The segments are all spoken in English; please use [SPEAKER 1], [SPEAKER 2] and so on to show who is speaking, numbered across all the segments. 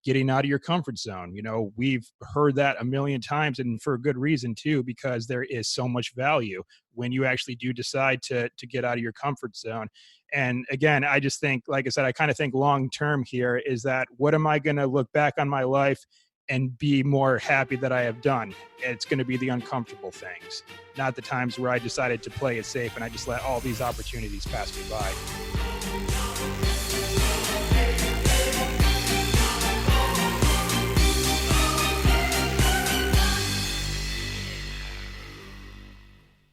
[SPEAKER 1] getting out of your comfort zone. We've heard that a million times, and for a good reason too, because there is so much value when you actually do decide to get out of your comfort zone. And again, I just think, like I said, I kind of think long term here is that what am I going to look back on my life and be more happy that I have done? It's going to be the uncomfortable things, not the times where I decided to play it safe and I just let all these opportunities pass me by.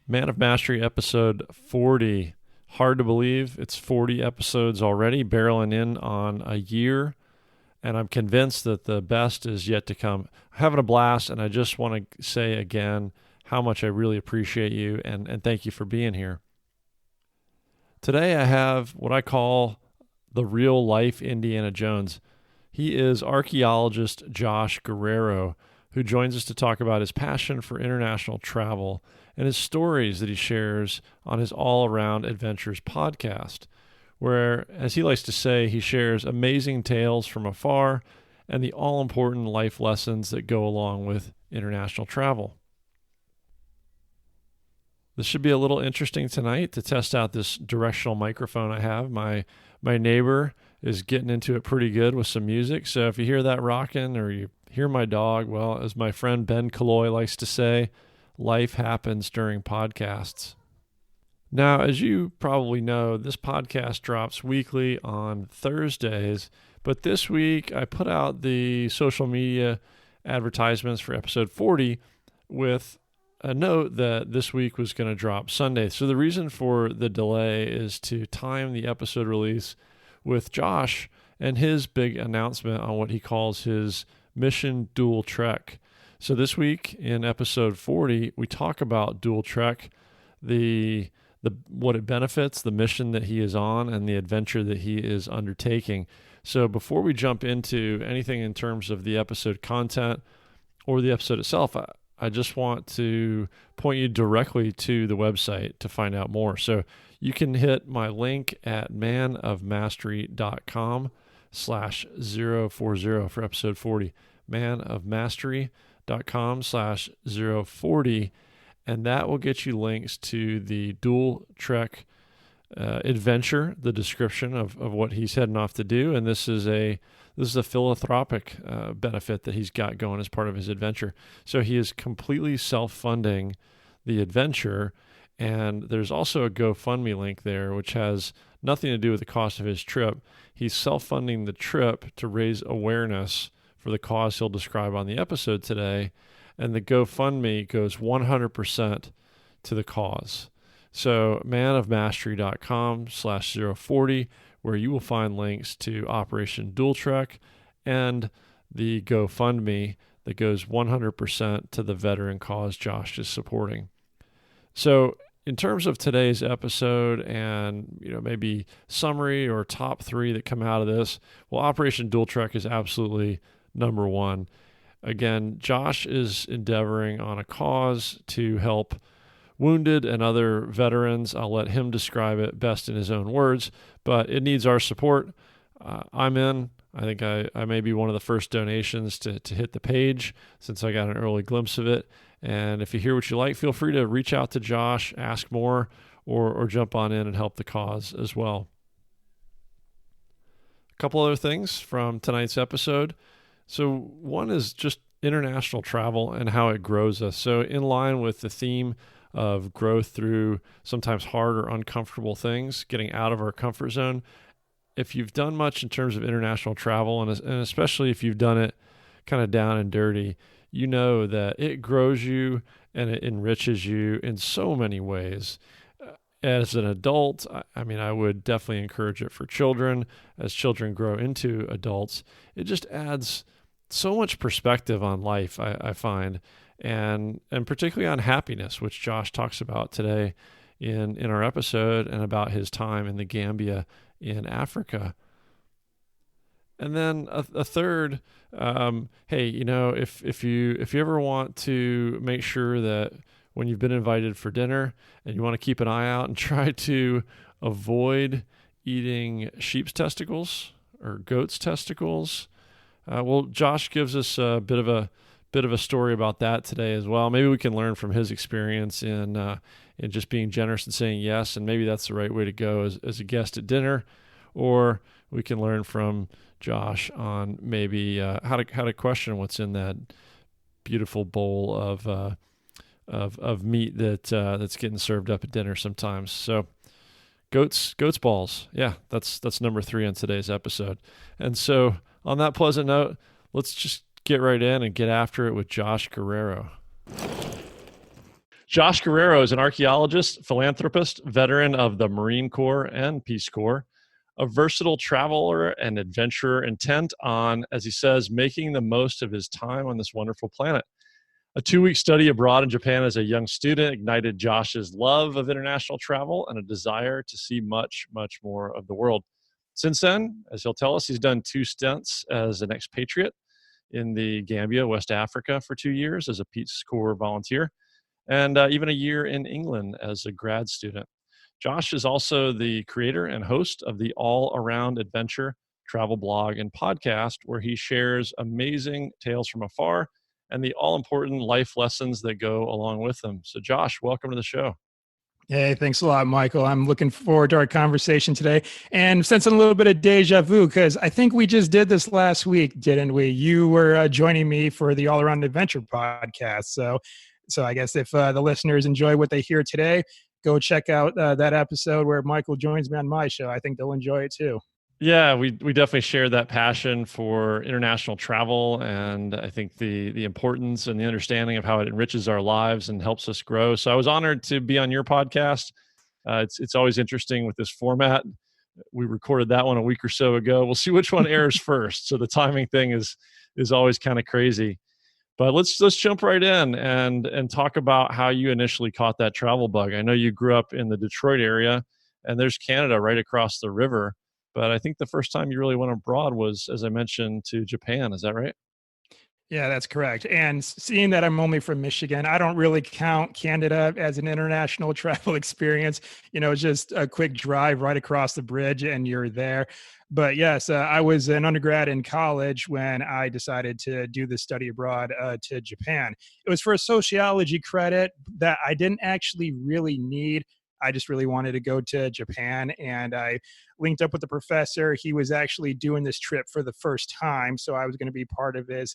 [SPEAKER 2] Man of Mastery, episode 40. Hard to believe it's 40 episodes already, barreling in on a year, and I'm convinced that the best is yet to come. I'm having a blast, and I just want to say again how much I really appreciate you, and thank you for being here. Today I have what I call the real-life Indiana Jones. He is archaeologist Josh Guerrero, who joins us to talk about his passion for international travel and his stories that he shares on his All Around Adventures podcast, where, as he likes to say, he shares amazing tales from afar and the all-important life lessons that go along with international travel. This should be a little interesting tonight to test out this directional microphone I have. My neighbor is getting into it pretty good with some music, so if you hear that rocking or you hear my dog, well, as my friend Ben Kaloy likes to say, life happens during podcasts. Now, as you probably know, this podcast drops weekly on Thursdays, but this week I put out the social media advertisements for episode 40 with a note that this week was going to drop Sunday. So the reason for the delay is to time the episode release with Josh and his big announcement on what he calls his Mission Dual Trek. So this week in episode 40, we talk about Dual Trek, the what it benefits, the mission that he is on, and the adventure that he is undertaking. So before we jump into anything in terms of the episode content or the episode itself, I just want to point you directly to the website to find out more. So you can hit my link at manofmastery.com/040 for episode 40. manofmastery.com/040, and that will get you links to the Dual Trek adventure, the description of what he's heading off to do, and this is a philanthropic benefit that he's got going as part of his adventure. So he is completely self-funding the adventure, and there's also a GoFundMe link there, which has nothing to do with the cost of his trip. He's self-funding the trip to raise awareness for the cause he'll describe on the episode today, and the GoFundMe goes 100% to the cause. So manofmastery.com/040, where you will find links to Operation Dual Trek and the GoFundMe that goes 100% to the veteran cause Josh is supporting. So in terms of today's episode and maybe summary or top 3 that come out of this, well, Operation Dual Trek is absolutely number 1. Again, Josh is endeavoring on a cause to help wounded and other veterans. I'll let him describe it best in his own words, but it needs our support. I'm in. I think I may be one of the first donations to hit the page since I got an early glimpse of it. And if you hear what you like, feel free to reach out to Josh, ask more, or jump on in and help the cause as well. A couple other things from tonight's episode. So one is just international travel and how it grows us. So in line with the theme of growth through sometimes hard or uncomfortable things, getting out of our comfort zone, if you've done much in terms of international travel, and especially if you've done it kind of down and dirty, you know that it grows you and it enriches you in so many ways. As an adult, I would definitely encourage it for children. As children grow into adults, it just adds so much perspective on life, I find, and particularly on happiness, which Josh talks about today in our episode, and about his time in the Gambia in Africa. And then a third, hey, if you ever want to make sure that when you've been invited for dinner and you want to keep an eye out and try to avoid eating sheep's testicles or goat's testicles, Well, Josh gives us a bit of a story about that today as well. Maybe we can learn from his experience in just being generous and saying yes, and maybe that's the right way to go as a guest at dinner, or we can learn from Josh on maybe how to question what's in that beautiful bowl of meat that's getting served up at dinner sometimes. So goats balls, yeah, that's number 3 on today's episode. And so on that pleasant note, let's just get right in and get after it with Josh Guerrero. Josh Guerrero is an archaeologist, philanthropist, veteran of the Marine Corps and Peace Corps, a versatile traveler and adventurer intent on, as he says, making the most of his time on this wonderful planet. A 2-week study abroad in Japan as a young student ignited Josh's love of international travel and a desire to see much, much more of the world. Since then, as he'll tell us, he's done 2 stints as an expatriate in the Gambia, West Africa, for 2 years as a Peace Corps volunteer, and even a year in England as a grad student. Josh is also the creator and host of the All Around Adventure travel blog and podcast, where he shares amazing tales from afar and the all-important life lessons that go along with them. So Josh, welcome to the show.
[SPEAKER 1] Hey, thanks a lot, Michael. I'm looking forward to our conversation today and sensing a little bit of deja vu because I think we just did this last week, didn't we? You were joining me for the All Around Adventure podcast. So I guess if the listeners enjoy what they hear today, go check out that episode where Michael joins me on my show. I think they'll enjoy it too.
[SPEAKER 2] Yeah, we definitely share that passion for international travel, and I think the importance and the understanding of how it enriches our lives and helps us grow. So I was honored to be on your podcast. It's always interesting with this format. We recorded that one a week or so ago. We'll see which one airs first. So the timing thing is always kind of crazy. But let's jump right in and talk about how you initially caught that travel bug. I know you grew up in the Detroit area, and there's Canada right across the river. But I think the first time you really went abroad was, as I mentioned, to Japan. Is that right?
[SPEAKER 1] Yeah, that's correct. And seeing that I'm only from Michigan, I don't really count Canada as an international travel experience. It's just a quick drive right across the bridge and you're there. But yes, I was an undergrad in college when I decided to do the study abroad to Japan. It was for a sociology credit that I didn't actually really need. I just really wanted to go to Japan, and I linked up with the professor. He was actually doing this trip for the first time, so I was going to be part of his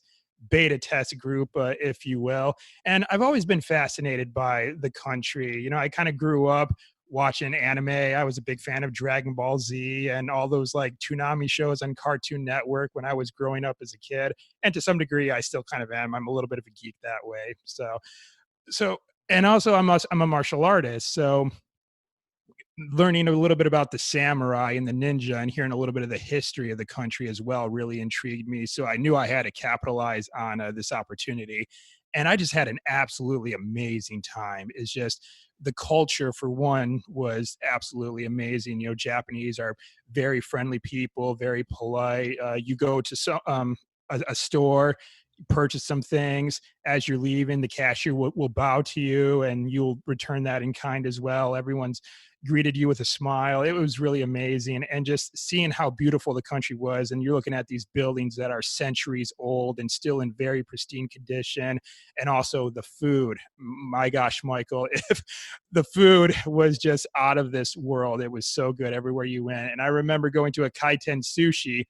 [SPEAKER 1] beta test group, if you will. And I've always been fascinated by the country. I kind of grew up watching anime. I was a big fan of Dragon Ball Z and all those like Toonami shows on Cartoon Network when I was growing up as a kid. And to some degree, I still kind of am. I'm a little bit of a geek that way. And also I'm a martial artist. So learning a little bit about the samurai and the ninja and hearing a little bit of the history of the country as well really intrigued me. So I knew I had to capitalize on this opportunity. And I just had an absolutely amazing time. It's just the culture, for one, was absolutely amazing. Japanese are very friendly people, very polite. You go to a store, purchase some things. As you're leaving, the cashier will bow to you and you'll return that in kind as well. Everyone's greeted you with a smile. It was really amazing. And just seeing how beautiful the country was. And you're looking at these buildings that are centuries old and still in very pristine condition. And also the food. My gosh, Michael, if the food was just out of this world, it was so good everywhere you went. And I remember going to a kaiten sushi,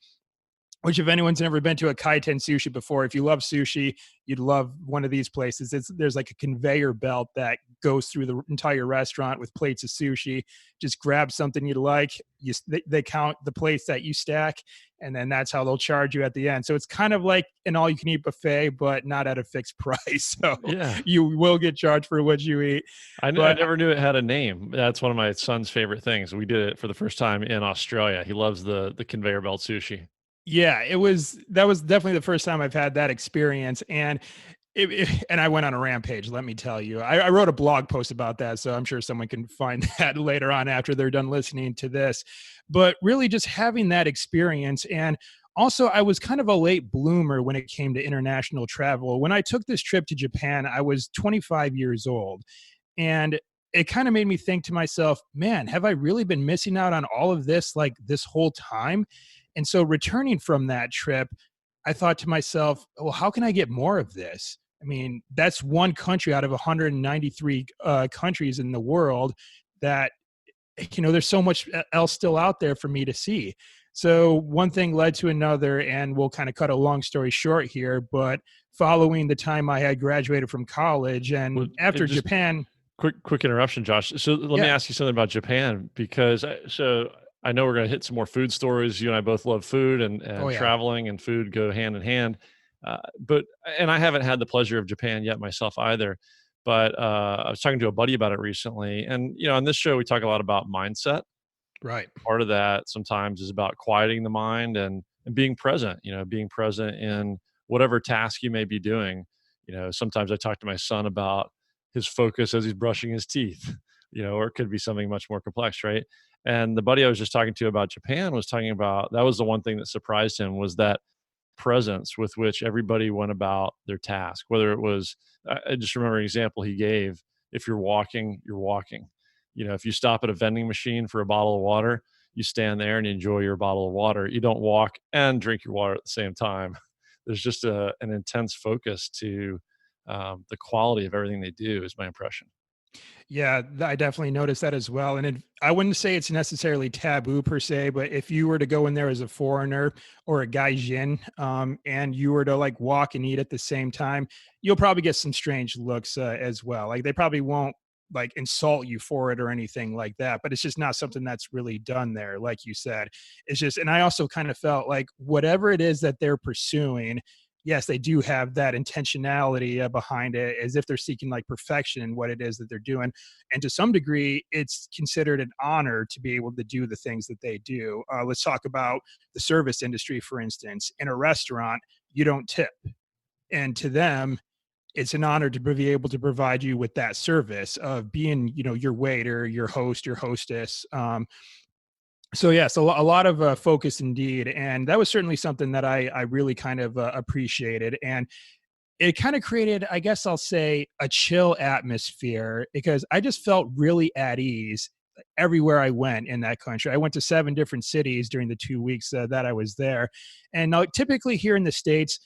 [SPEAKER 1] which if anyone's never been to a kaiten sushi before, if you love sushi, you'd love one of these places. There's like a conveyor belt that goes through the entire restaurant with plates of sushi. Just grab something you like. They count the plates that you stack, and then that's how they'll charge you at the end. So it's kind of like an all-you-can-eat buffet, but not at a fixed price. So yeah, you will get charged for what you eat.
[SPEAKER 2] I never knew it had a name. That's one of my son's favorite things. We did it for the first time in Australia. He loves the conveyor belt sushi.
[SPEAKER 1] Yeah, that was definitely the first time I've had that experience. And and I went on a rampage, let me tell you. I wrote a blog post about that, so I'm sure someone can find that later on after they're done listening to this. But really just having that experience. And also, I was kind of a late bloomer when it came to international travel. When I took this trip to Japan, I was 25 years old. And it kind of made me think to myself, man, have I really been missing out on all of this like this whole time? And so returning from that trip, I thought to myself, well, how can I get more of this? I mean, that's one country out of 193 countries in the world that, there's so much else still out there for me to see. So one thing led to another, and we'll kind of cut a long story short here, but following the time I had graduated from college
[SPEAKER 2] Well,
[SPEAKER 1] and
[SPEAKER 2] it
[SPEAKER 1] after
[SPEAKER 2] just
[SPEAKER 1] Japan.
[SPEAKER 2] quick interruption, Josh. So let me
[SPEAKER 1] Yeah.
[SPEAKER 2] ask you something about Japan, because I know we're going to hit some more food stories. You and I both love food, and
[SPEAKER 1] Oh yeah.
[SPEAKER 2] traveling and food go hand in hand. But and I haven't had the pleasure of Japan yet myself either. But I was talking to a buddy about it recently, and on this show we talk a lot about mindset.
[SPEAKER 1] Right.
[SPEAKER 2] Part of that sometimes is about quieting the mind and being present. Being present in whatever task you may be doing. Sometimes I talk to my son about his focus as he's brushing his teeth. Or it could be something much more complex, right? And the buddy I was just talking to about Japan was talking about, that was the one thing that surprised him, was that presence with which everybody went about their task. Whether it was, I just remember an example he gave. If you're walking, you're walking. If you stop at a vending machine for a bottle of water, you stand there and you enjoy your bottle of water. You don't walk and drink your water at the same time. There's just an intense focus to the quality of everything they do, is my impression.
[SPEAKER 1] Yeah, I definitely noticed that as well. And I wouldn't say it's necessarily taboo per se, but if you were to go in there as a foreigner or a gaijin, and you were to like walk and eat at the same time, you'll probably get some strange looks as well. Like they probably won't like insult you for it or anything like that, but it's just not something that's really done there. Like you said, it's just, and I also kind of felt like whatever it is that they're pursuing, yes, they do have that intentionality behind it, as if they're seeking like perfection in what it is that they're doing. And to some degree, it's considered an honor to be able to do the things that they do. Let's talk about the service industry, for instance. In a restaurant, you don't tip. And to them, it's an honor to be able to provide you with that service of being, your waiter, your host, your hostess. So yes, a lot of focus indeed, and that was certainly something that I really kind of appreciated, and it kind of created, I guess I'll say, a chill atmosphere because I just felt really at ease everywhere I went in that country. I went to 7 different cities during the 2 weeks that I was there, and typically here in the States,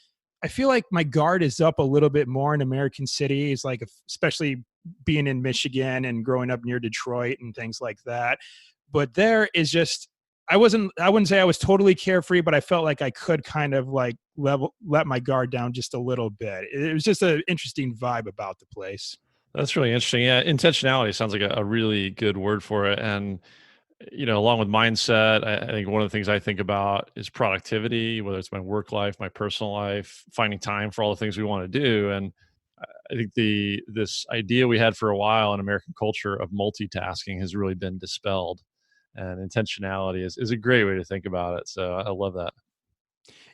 [SPEAKER 1] I feel like my guard is up a little bit more in American cities, like especially being in Michigan and growing up near Detroit and things like that. But there is just, I wouldn't say I was totally carefree, but I felt like I could kind of like let my guard down just a little bit. It was just an interesting vibe about the place.
[SPEAKER 2] That's really interesting. Yeah, intentionality sounds like a really good word for it. And along with mindset, I think one of the things I think about is productivity, whether it's my work life, my personal life, finding time for all the things we want to do. And I think this idea we had for a while in American culture of multitasking has really been dispelled, and intentionality is a great way to think about it. So I love that.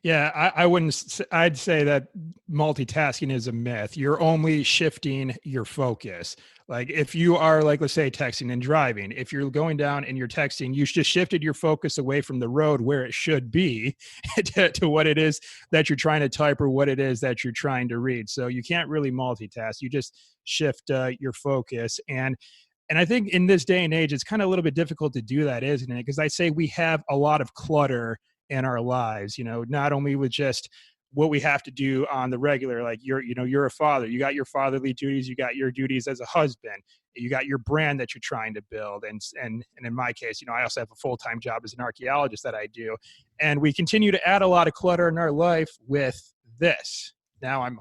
[SPEAKER 1] Yeah, I wouldn't. I'd say that multitasking is a myth. You're only shifting your focus. Like if you are, like, let's say, texting and driving, if you're going down and you're texting, you just shifted your focus away from the road where it should be to what it is that you're trying to type or what it is that you're trying to read. So you can't really multitask. You just shift your focus. And I think in this day and age, it's kind of a little bit difficult to do that, isn't it? Because I say we have a lot of clutter in our lives, not only with just what we have to do on the regular, like you're a father, you got your fatherly duties, you got your duties as a husband, you got your brand that you're trying to build. And in my case, I also have a full-time job as an archaeologist that I do. And we continue to add a lot of clutter in our life with this. Now I'm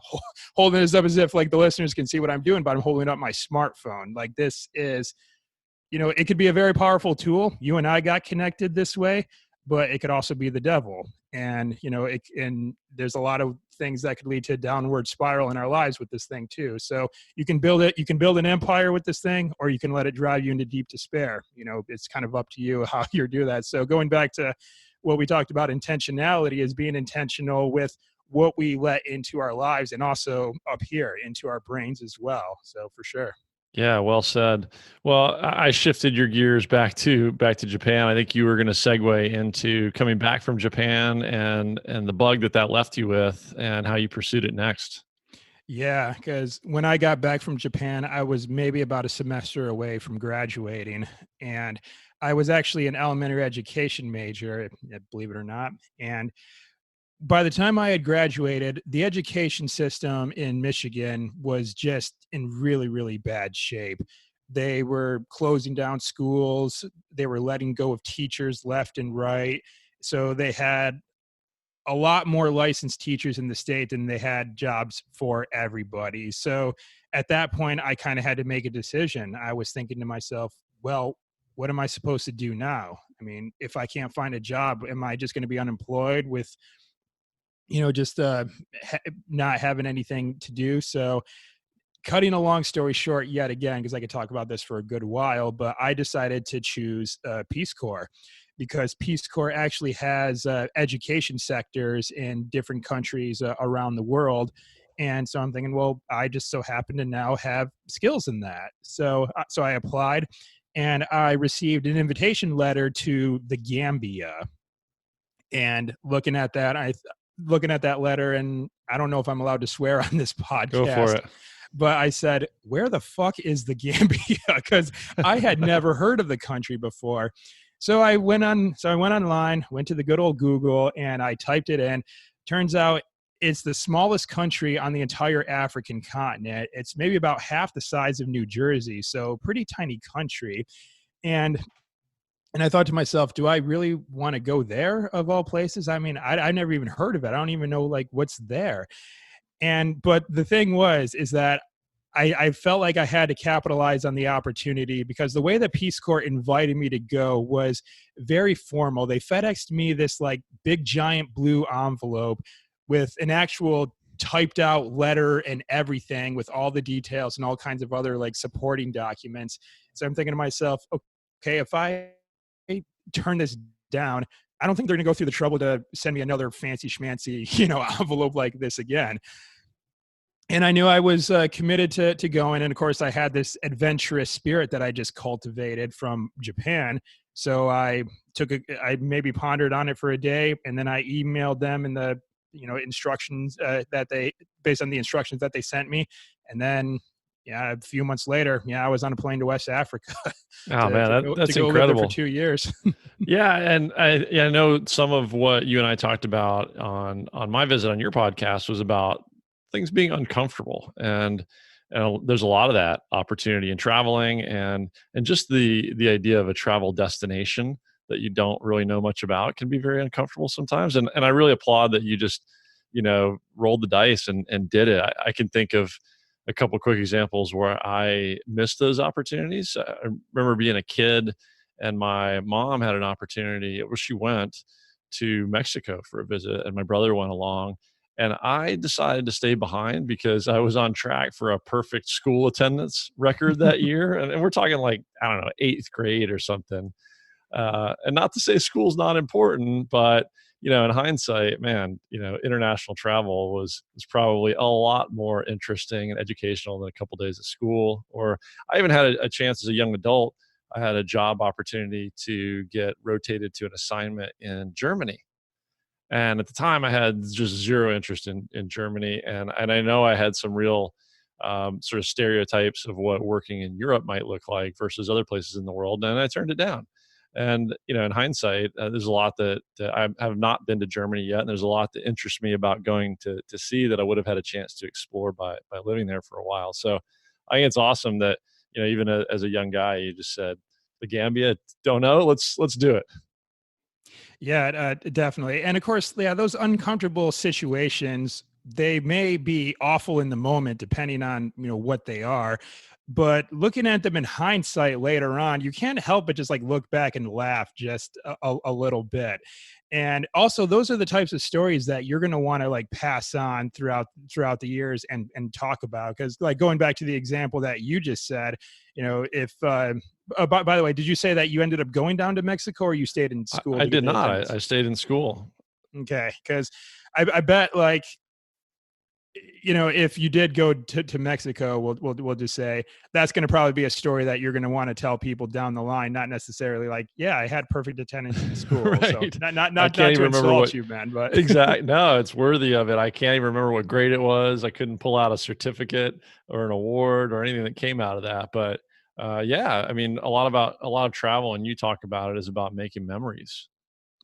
[SPEAKER 1] holding this up as if like the listeners can see what I'm doing, but I'm holding up my smartphone. Like this is, it could be a very powerful tool. You and I got connected this way, but it could also be the devil. And, and there's a lot of things that could lead to a downward spiral in our lives with this thing too. So you can build an empire with this thing, or you can let it drive you into deep despair. It's kind of up to you how you do that. So going back to what we talked about, intentionality is being intentional with what we let into our lives and also up here into our brains as well. So for sure.
[SPEAKER 2] Yeah, well said. Well, I shifted your gears back to Japan. I think you were going to segue into coming back from Japan and the bug that left you with and how you pursued it next.
[SPEAKER 1] Yeah, because when I got back from Japan, I was maybe about a semester away from graduating. And I was actually an elementary education major, believe it or not. And by the time I had graduated, the education system in Michigan was just in really, really bad shape. They were closing down schools, they were letting go of teachers left and right. So they had a lot more licensed teachers in the state than they had jobs for everybody. So at that point, I kind of had to make a decision. I was thinking to myself, well, what am I supposed to do now? I mean, if I can't find a job, am I just going to be unemployed with, just not having anything to do? So cutting a long story short, yet again, because I could talk about this for a good while, but I decided to choose Peace Corps because Peace Corps actually has education sectors in different countries around the world. And so I'm thinking, well, I just so happen to now have skills in that. So I applied and I received an invitation letter to the Gambia. And looking at that letter, and I don't know if I'm allowed to swear on this
[SPEAKER 2] Go for
[SPEAKER 1] podcast,
[SPEAKER 2] it.
[SPEAKER 1] but I said, where the fuck is the Gambia? Because I had never heard of the country before. So I went online, went to the good old Google, and I typed it in. Turns out it's the smallest country on the entire African continent. It's maybe about half the size of New Jersey, so pretty tiny country. And I thought to myself, do I really want to go there of all places? I mean, I never even heard of it. I don't even know like what's there. But the thing is that I felt like I had to capitalize on the opportunity because the way that Peace Corps invited me to go was very formal. They FedExed me this like big giant blue envelope with an actual typed out letter and everything with all the details and all kinds of other like supporting documents. So I'm thinking to myself, okay, if I turn this down, I don't think they're going to go through the trouble to send me another fancy schmancy, envelope like this again. And I knew I was committed to going. And of course, I had this adventurous spirit that I just cultivated from Japan. So I maybe pondered on it for a day, and then I emailed them in the instructions based on the instructions that they sent me, and then yeah, a few months later, yeah, I was on a plane to West Africa
[SPEAKER 2] Oh man,
[SPEAKER 1] to
[SPEAKER 2] that's
[SPEAKER 1] go live there for
[SPEAKER 2] incredible.
[SPEAKER 1] 2 years.
[SPEAKER 2] Yeah, and I know some of what you and I talked about on my visit on your podcast was about things being uncomfortable, and there's a lot of that opportunity in traveling, and just the idea of a travel destination that you don't really know much about can be very uncomfortable sometimes. And I really applaud that you just rolled the dice and did it. I can think of a couple quick examples where I missed those opportunities. I remember being a kid and my mom had an opportunity where she went to Mexico for a visit and my brother went along, and I decided to stay behind because I was on track for a perfect school attendance record that year, and we're talking like, I don't know, 8th grade or something. And not to say school's not important, but in hindsight, man, international travel was probably a lot more interesting and educational than a couple days of school. Or I even had a chance as a young adult. I had a job opportunity to get rotated to an assignment in Germany. And at the time, I had just zero interest in Germany, and I know I had some real sort of stereotypes of what working in Europe might look like versus other places in the world, and I turned it down. And in hindsight, there's a lot that I have not been to Germany yet, and there's a lot that interests me about going to see that I would have had a chance to explore by living there for a while. So I think it's awesome that even as a young guy, you just said the Gambia. Don't know. Let's do it.
[SPEAKER 1] Yeah, definitely. And of course, yeah, those uncomfortable situations, they may be awful in the moment, depending on, what they are. But looking at them in hindsight later on, you can't help but just like look back and laugh just a little bit. And also, those are the types of stories that you're going to want to like pass on throughout the years and talk about. Because like going back to the example that you just said, if by the way, did you say that you ended up going down to Mexico or you stayed in school
[SPEAKER 2] I
[SPEAKER 1] to get
[SPEAKER 2] did
[SPEAKER 1] the
[SPEAKER 2] not.
[SPEAKER 1] attendance?
[SPEAKER 2] I stayed in school.
[SPEAKER 1] Okay, because I bet like if you did go to Mexico, we'll just say that's going to probably be a story that you're going to want to tell people down the line, not necessarily like, yeah, I had perfect attendance in school. So
[SPEAKER 2] Right. I
[SPEAKER 1] not
[SPEAKER 2] can't
[SPEAKER 1] to
[SPEAKER 2] even remember
[SPEAKER 1] insult
[SPEAKER 2] what
[SPEAKER 1] you, man, but
[SPEAKER 2] exact. No, it's worthy of it. I can't even remember what grade it was. I couldn't pull out a certificate or an award or anything that came out of that. But yeah, I mean, a lot of travel, and you talk about it, is about making memories.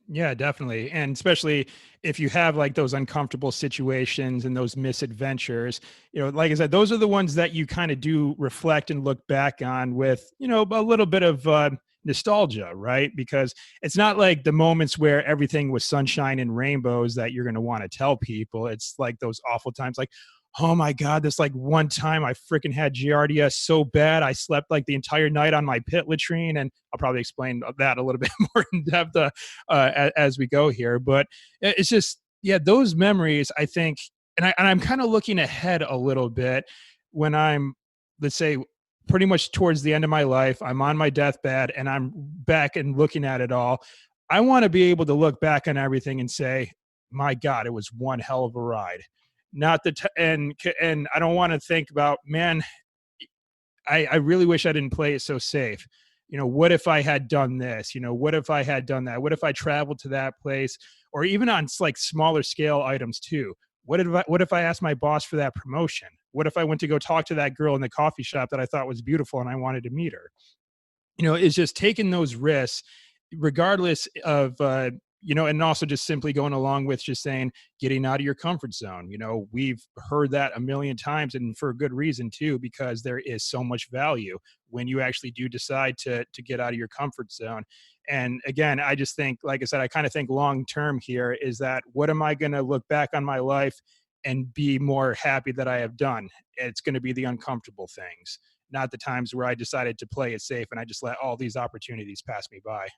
[SPEAKER 1] Yeah, definitely. And especially if you have like those uncomfortable situations and those misadventures, like I said, those are the ones that you kind of do reflect and look back on with, a little bit of nostalgia, right? Because it's not like the moments where everything was sunshine and rainbows that you're going to want to tell people. It's like those awful times, like, oh my God, this like one time I freaking had Giardia so bad. I slept like the entire night on my pit latrine. And I'll probably explain that a little bit more in depth as we go here. But it's just, yeah, those memories, I think, and I'm kind of looking ahead a little bit when I'm, let's say, pretty much towards the end of my life. I'm on my deathbed and I'm back and looking at it all. I want to be able to look back on everything and say, my God, it was one hell of a ride. Not the and I don't want to think about, man, I really wish I didn't play it so safe. What if I had done this? What if I had done that? What if I traveled to that place? Or even on like smaller scale items too. What if I asked my boss for that promotion? What if I went to go talk to that girl in the coffee shop that I thought was beautiful and I wanted to meet her? Is just taking those risks regardless of and also just simply going along with just saying getting out of your comfort zone. We've heard that a million times, and for a good reason too, because there is so much value when you actually do decide to get out of your comfort zone. And again, I just think, like I said, I kind of think long term here is that what am I going to look back on my life and be more happy that I have done? It's going to be the uncomfortable things, not the times where I decided to play it safe and I just let all these opportunities pass me by.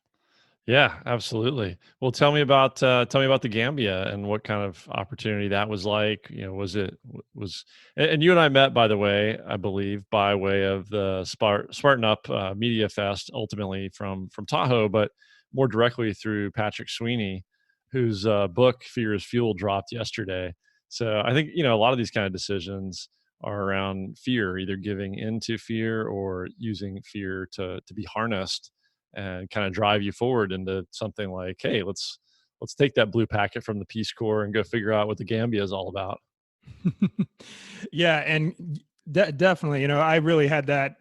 [SPEAKER 2] Yeah, absolutely. Well, tell me about the Gambia and what kind of opportunity that was like. Was it was and you and I met, by the way, I believe, by way of the Spartan Up Media Fest, ultimately from Tahoe, but more directly through Patrick Sweeney, whose book Fear is Fuel dropped yesterday. So I think a lot of these kind of decisions are around fear, either giving into fear or using fear to be harnessed and kind of drive you forward into something like, hey, let's take that blue packet from the Peace Corps and go figure out what the Gambia is all about.
[SPEAKER 1] Yeah, and definitely, I really had that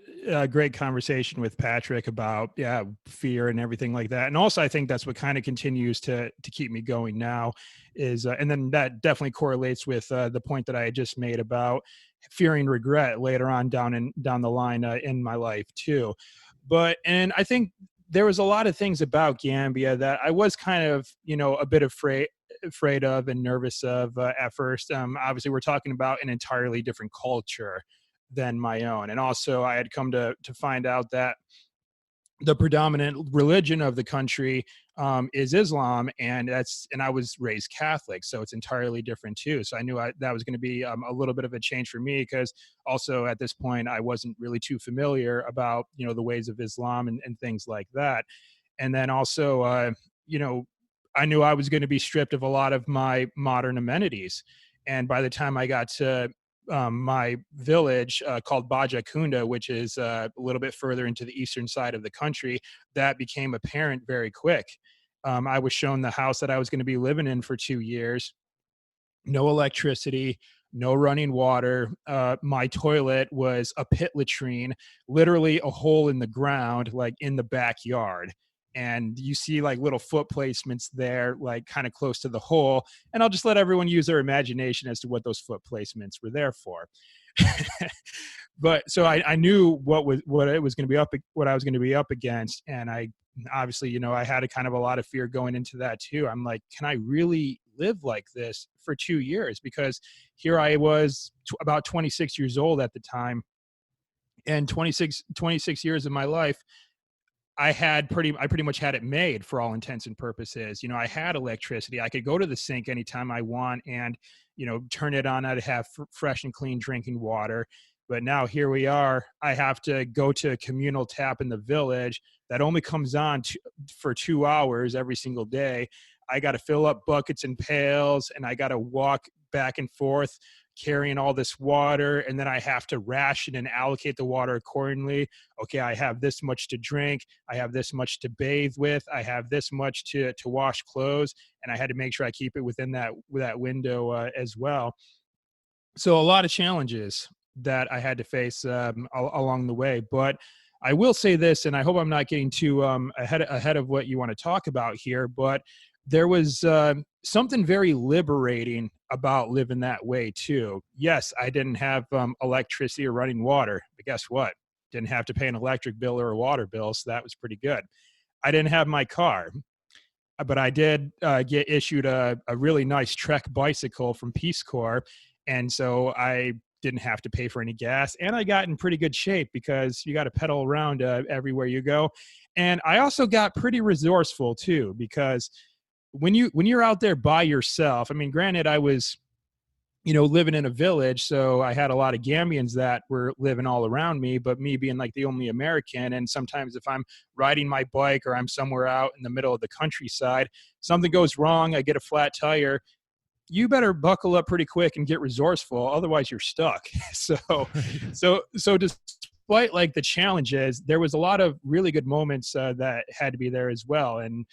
[SPEAKER 1] great conversation with Patrick about, yeah, fear and everything like that. And also, I think that's what kind of continues to keep me going now is, and then that definitely correlates with the point that I had just made about fearing regret later on down the line in my life too. And I think there was a lot of things about Gambia that I was kind of, a bit afraid of and nervous of at first. Obviously, we're talking about an entirely different culture than my own, and also I had come to find out that the predominant religion of the country is Islam, and I was raised Catholic, so it's entirely different too. So I knew that was going to be a little bit of a change for me because also at this point I wasn't really too familiar about the ways of Islam and things like that. And then also, you know, I knew I was going to be stripped of a lot of my modern amenities. And by the time I got to my village called Baja Kunda, which is a little bit further into the eastern side of the country, that became apparent very quick. I was shown the house that I was going to be living in for 2 years. No electricity, no running water. My toilet was a pit latrine, literally a hole in the ground, like in the backyard. And you see like little foot placements there, like kind of close to the hole. And I'll just let everyone use their imagination as to what those foot placements were there for. But so I knew what it was going to be what I was going to be up against, and I obviously I had a kind of a lot of fear going into that too. I'm like, can I really live like this for 2 years? Because here I was about 26 years old at the time, and 26 years of my life I pretty much had it made for all intents and purposes. I had electricity. I could go to the sink anytime I want and, turn it on. I'd have fresh and clean drinking water. But now here we are. I have to go to a communal tap in the village that only comes on for 2 hours every single day. I got to fill up buckets and pails, and I got to walk back and forth carrying all this water, and then I have to ration and allocate the water accordingly. Okay, I have this much to drink, I have this much to bathe with, I have this much to wash clothes, and I had to make sure I keep it within that window as well. So a lot of challenges that I had to face along the way. But I will say this, and I hope I'm not getting too ahead of what you want to talk about here. But there was something very liberating about living that way too. Yes, I didn't have electricity or running water, but guess what? Didn't have to pay an electric bill or a water bill, so that was pretty good. I didn't have my car, but I did get issued a really nice Trek bicycle from Peace Corps, and so I didn't have to pay for any gas, and I got in pretty good shape because you got to pedal around everywhere you go. And I also got pretty resourceful too, because when you're out there by yourself, I mean, granted, I was living in a village, so I had a lot of Gambians that were living all around me, but me being like the only American, and sometimes if I'm riding my bike or I'm somewhere out in the middle of the countryside, something goes wrong, I get a flat tire, you better buckle up pretty quick and get resourceful, otherwise you're stuck. so so despite like the challenges, there was a lot of really good moments that had to be there as well. And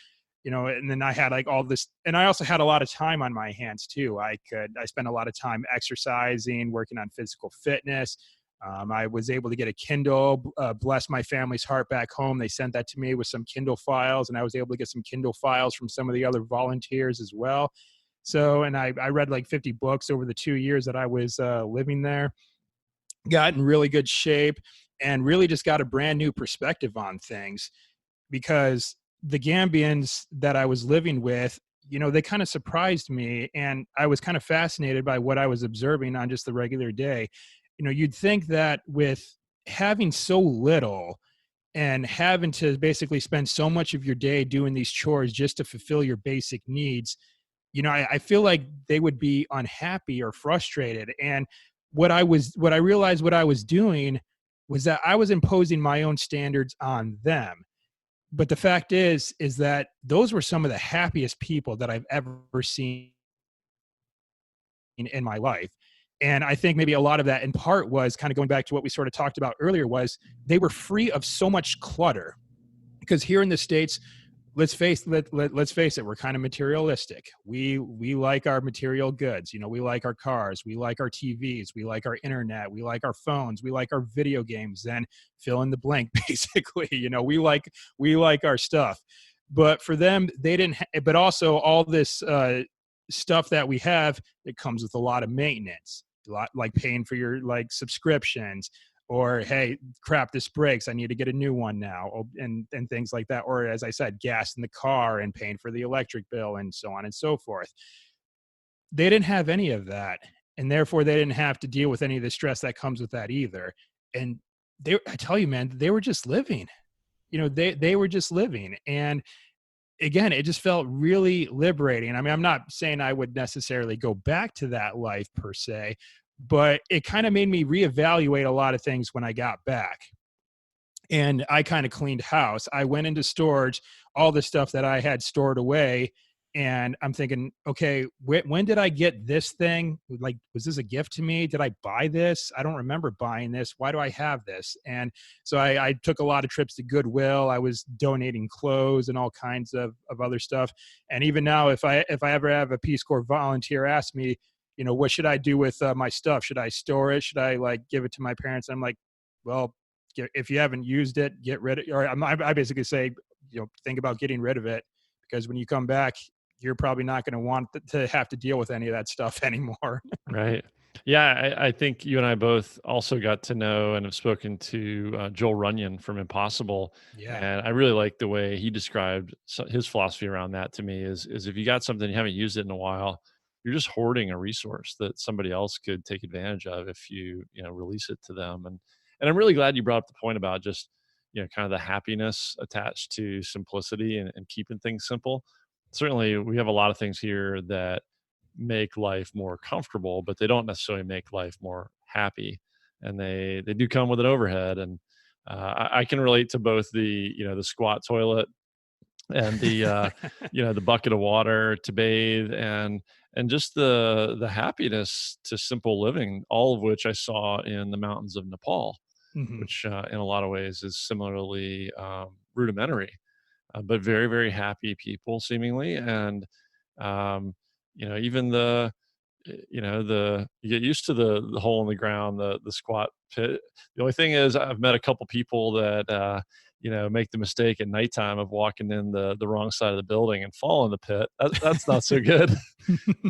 [SPEAKER 1] then I had like all this, and I also had a lot of time on my hands too. I spent a lot of time exercising, working on physical fitness. I was able to get a Kindle, bless my family's heart back home. They sent that to me with some Kindle files, and I was able to get some Kindle files from some of the other volunteers as well. So, and I read like 50 books over the 2 years that I was living there, got in really good shape, and really just got a brand new perspective on things, because the Gambians that I was living with, they kind of surprised me, and I was kind of fascinated by what I was observing on just the regular day. You'd think that with having so little and having to basically spend so much of your day doing these chores just to fulfill your basic needs, I feel like they would be unhappy or frustrated. And what I realized what I was doing was that I was imposing my own standards on them. But the fact is that those were some of the happiest people that I've ever seen in my life. And I think maybe a lot of that in part was kind of going back to what we sort of talked about earlier, was they were free of so much clutter. Because here in the States, let's face it, we're kind of materialistic. We like our material goods. We like our cars, we like our TVs, we like our internet, we like our phones, we like our video games, and fill in the blank. Basically, we like our stuff. But for them, they didn't but also all this stuff that we have, it comes with a lot of maintenance, a lot like paying for your like subscriptions, or hey, crap, this breaks, I need to get a new one now, and things like that. Or as I said, gas in the car and paying for the electric bill and so on and so forth. They didn't have any of that, and therefore they didn't have to deal with any of the stress that comes with that either. And I tell you, man, they were just living. They were just living. And again, it just felt really liberating. I mean, I'm not saying I would necessarily go back to that life per se, but it kind of made me reevaluate a lot of things when I got back. And I kind of cleaned house. I went into storage, all the stuff that I had stored away. And I'm thinking, okay, when did I get this thing? Like, was this a gift to me? Did I buy this? I don't remember buying this. Why do I have this? And so I took a lot of trips to Goodwill. I was donating clothes and all kinds of other stuff. And even now, if I ever have a Peace Corps volunteer ask me, what should I do with my stuff? Should I store it? Should I like give it to my parents? I'm like, well, if you haven't used it, get rid of it. Or I basically say, think about getting rid of it, because when you come back, you're probably not going to want to have to deal with any of that stuff anymore.
[SPEAKER 2] Right. Yeah, I think you and I both also got to know and have spoken to Joel Runyon from Impossible,
[SPEAKER 1] Yeah.
[SPEAKER 2] and I really like the way he described his philosophy around that to me. Is if you got something you haven't used it in a while, you're just hoarding a resource that somebody else could take advantage of if you release it to them. And I'm really glad you brought up the point about just kind of the happiness attached to simplicity and keeping things simple. Certainly, we have a lot of things here that make life more comfortable, but they don't necessarily make life more happy. And they do come with an overhead. And I can relate to both the squat toilet and the bucket of water to bathe, and just the happiness to simple living, all of which I saw in the mountains of Nepal,
[SPEAKER 1] Mhm.
[SPEAKER 2] which in a lot of ways is similarly rudimentary, but very, very happy people seemingly. And even you get used to the hole in the ground, the squat pit. The only thing is, I've met a couple people that make the mistake at nighttime of walking in the wrong side of the building and fall in the pit. That's not so good.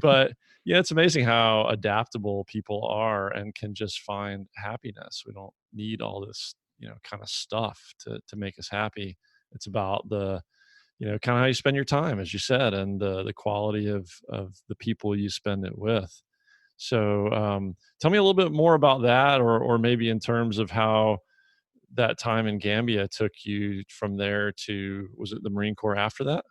[SPEAKER 2] But yeah, it's amazing how adaptable people are and can just find happiness. We don't need all this, kind of stuff to make us happy. It's about the, kind of how you spend your time, as you said, and the quality of the people you spend it with. So, tell me a little bit more about that, or maybe in terms of how that time in Gambia took you from there to, was it the Marine Corps after that?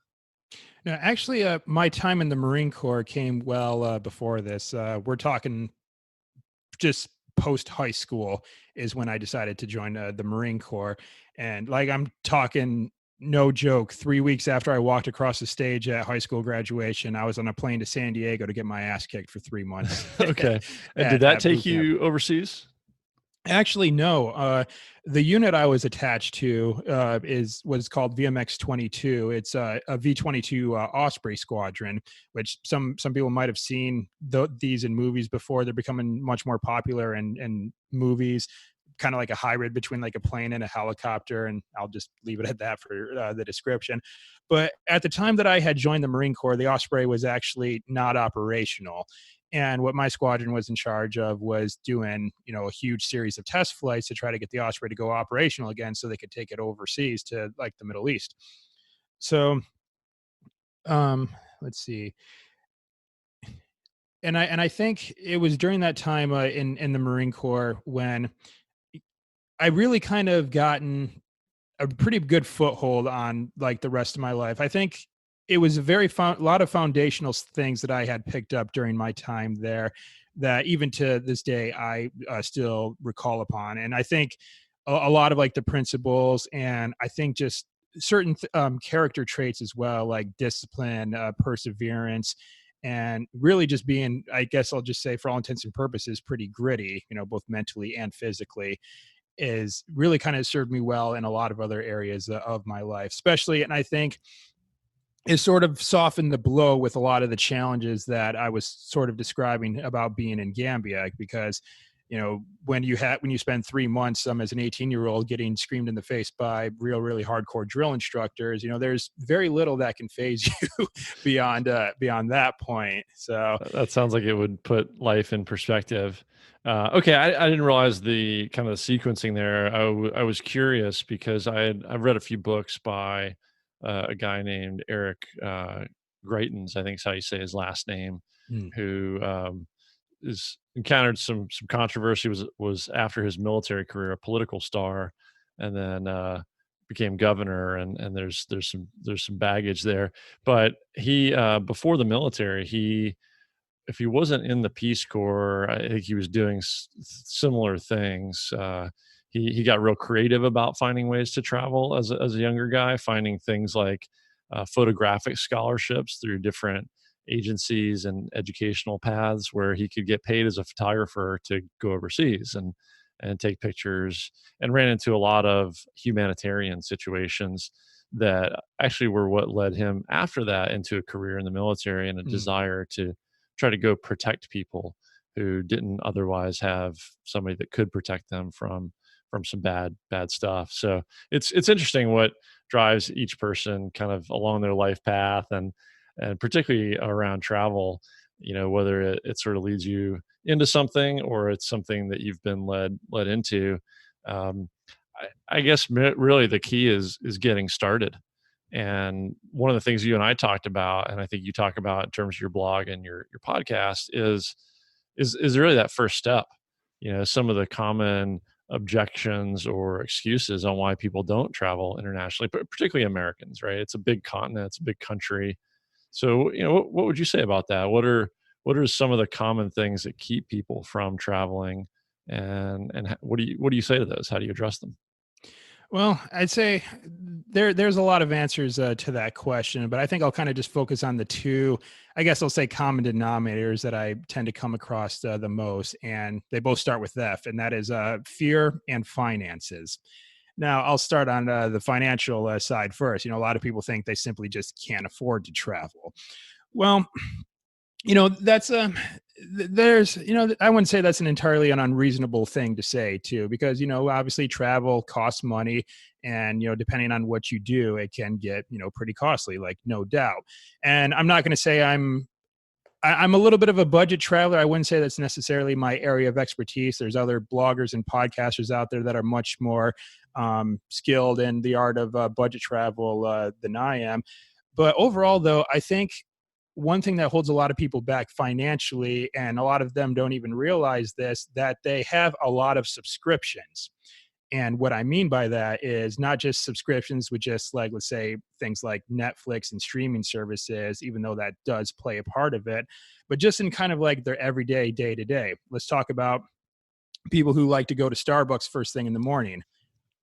[SPEAKER 1] No, actually, my time in the Marine Corps came well before this. We're talking just post high school is when I decided to join the Marine Corps. And like I'm talking, no joke, 3 weeks after I walked across the stage at high school graduation, I was on a plane to San Diego to get my ass kicked for 3 months
[SPEAKER 2] Okay. And did that
[SPEAKER 1] at
[SPEAKER 2] take
[SPEAKER 1] boot camp.
[SPEAKER 2] you overseas?
[SPEAKER 1] Actually, no. The unit I was attached to is was called VMX 22. It's a V-22 Osprey squadron, which some people might have seen these in movies before. They're becoming much more popular in movies, kind of like a hybrid between like a plane and a helicopter. And I'll just leave it at that for the description. But at the time that I had joined the Marine Corps, the Osprey was actually not operational. And what my squadron was in charge of was doing, a huge series of test flights to try to get the Osprey to go operational again so they could take it overseas to like the Middle East. So, um, let's see. And I think it was during that time in the Marine Corps when I really kind of gotten a pretty good foothold on like the rest of my life. I think it was a lot of foundational things that I had picked up during my time there that even to this day I still recall upon. And I think a lot of like the principles, and I think just certain character traits as well, like discipline, perseverance, and really just being, I guess I'll just say for all intents and purposes, pretty gritty, both mentally and physically, is really kind of served me well in a lot of other areas of my life, especially. And I think it sort of softened the blow with a lot of the challenges that I was sort of describing about being in Gambia, because when you spend 3 months as an 18-year-old getting screamed in the face by really hardcore drill instructors, there's very little that can phase you beyond that point. So
[SPEAKER 2] That sounds like it would put life in perspective. Okay, I didn't realize the kind of the sequencing there. I was curious because I've read a few books by a guy named Eric Greitens, I think is how you say his last name,
[SPEAKER 1] mm,
[SPEAKER 2] who is encountered some controversy. Was after his military career a political star, and then became governor, and there's some baggage there. But he before the military, if he wasn't in the Peace Corps, I think he was doing similar things. He got real creative about finding ways to travel as a younger guy, finding things like photographic scholarships through different agencies and educational paths where he could get paid as a photographer to go overseas and take pictures, and ran into a lot of humanitarian situations that actually were what led him after that into a career in the military and a
[SPEAKER 1] mm.
[SPEAKER 2] desire to try to go protect people who didn't otherwise have somebody that could protect them from some bad stuff. So it's interesting what drives each person kind of along their life path, and particularly around travel, whether it sort of leads you into something or it's something that you've been led into. um, I guess really the key is getting started. And one of the things you and I talked about, and I think you talk about in terms of your blog and your podcast, is really that first step. Some of the common objections or excuses on why people don't travel internationally, but particularly Americans, right? It's a big continent, it's a big country. So, what would you say about that? What are some of the common things that keep people from traveling, and what do you say to those? How do you address them?
[SPEAKER 1] Well, I'd say there's a lot of answers to that question, but I think I'll kind of just focus on the two, I guess I'll say, common denominators that I tend to come across the most, and they both start with F, and that is fear and finances. Now, I'll start on the financial side first. A lot of people think they simply just can't afford to travel. Well, that's there's, I wouldn't say that's an unreasonable thing to say too, because, obviously travel costs money, and, depending on what you do, it can get, pretty costly, like no doubt. And I'm not going to say I'm a little bit of a budget traveler. I wouldn't say that's necessarily my area of expertise. There's other bloggers and podcasters out there that are much more skilled in the art of budget travel than I am. But overall, though, I think one thing that holds a lot of people back financially, and a lot of them don't even realize this, that they have a lot of subscriptions. And what I mean by that is not just subscriptions with just, like, let's say things like Netflix and streaming services, even though that does play a part of it, but just in kind of like their everyday day to day. Let's talk about people who like to go to Starbucks first thing in the morning.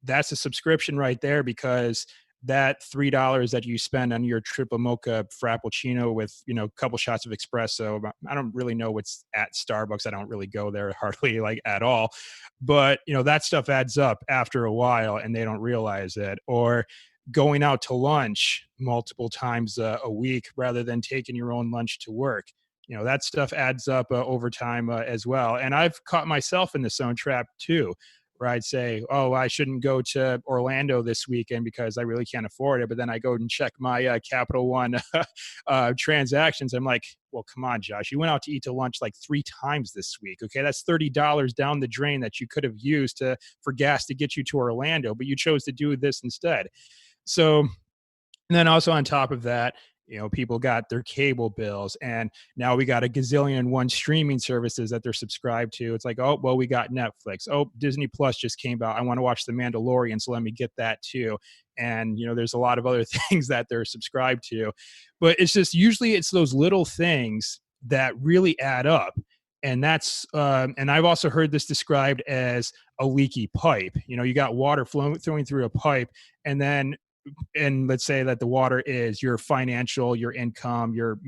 [SPEAKER 1] That's a subscription right there, because that $3 that you spend on your triple mocha frappuccino with, a couple shots of espresso. I don't really know what's at Starbucks. I don't really go there hardly, like, at all, but that stuff adds up after a while and they don't realize it. Or going out to lunch multiple times a week rather than taking your own lunch to work. That stuff adds up over time as well. And I've caught myself in this own trap too, where I'd say, oh, I shouldn't go to Orlando this weekend because I really can't afford it. But then I go and check my Capital One transactions. I'm like, well, come on, Josh, you went out to eat to lunch like 3 times this week. Okay, that's $30 down the drain that you could have used for gas to get you to Orlando, but you chose to do this instead. So, and then also on top of that, people got their cable bills, and now we got a gazillion and one streaming services that they're subscribed to. It's like, oh, well, we got Netflix. Oh, Disney Plus just came out. I want to watch The Mandalorian, so let me get that too. And, there's a lot of other things that they're subscribed to. But it's just, usually it's those little things that really add up. And that's, and I've also heard this described as a leaky pipe. You got water flowing through a pipe, and let's say that the water is your financial, your income, your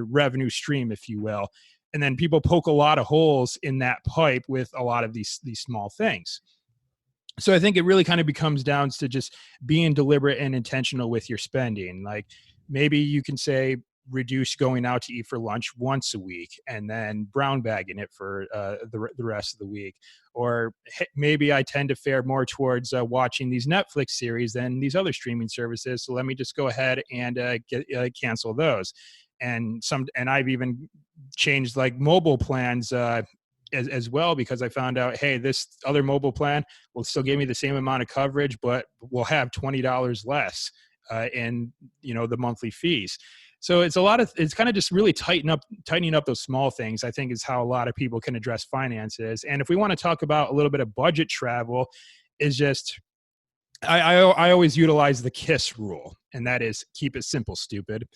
[SPEAKER 1] revenue stream, if you will. And then people poke a lot of holes in that pipe with a lot of these small things. So I think it really kind of becomes down to just being deliberate and intentional with your spending. Like, maybe you can say, reduce going out to eat for lunch once a week and then brown bagging it for the rest of the week. Or maybe I tend to fare more towards watching these Netflix series than these other streaming services, so let me just go ahead and cancel those. And I've even changed, like, mobile plans as well, because I found out, hey, this other mobile plan will still give me the same amount of coverage, but will have $20 less in the monthly fees. So it's kind of just really tightening up those small things, I think, is how a lot of people can address finances. And if we want to talk about a little bit of budget travel, is just, I always utilize the KISS rule, and that is keep it simple, stupid.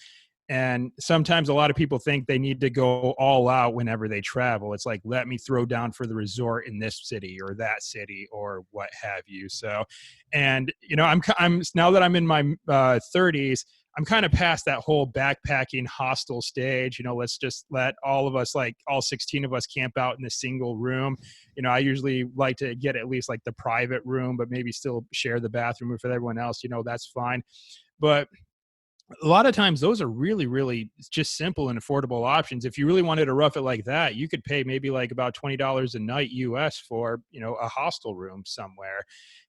[SPEAKER 1] And sometimes a lot of people think they need to go all out whenever they travel. It's like, let me throw down for the resort in this city or that city or what have you. So, and I'm now that I'm in my 30s, I'm kind of past that whole backpacking hostel stage. Let's just let all of us, like all 16 of us, camp out in a single room. I usually like to get at least like the private room, but maybe still share the bathroom with everyone else. That's fine. But a lot of times those are really, really just simple and affordable options. If you really wanted to rough it like that, you could pay maybe like about $20 a night US for, a hostel room somewhere.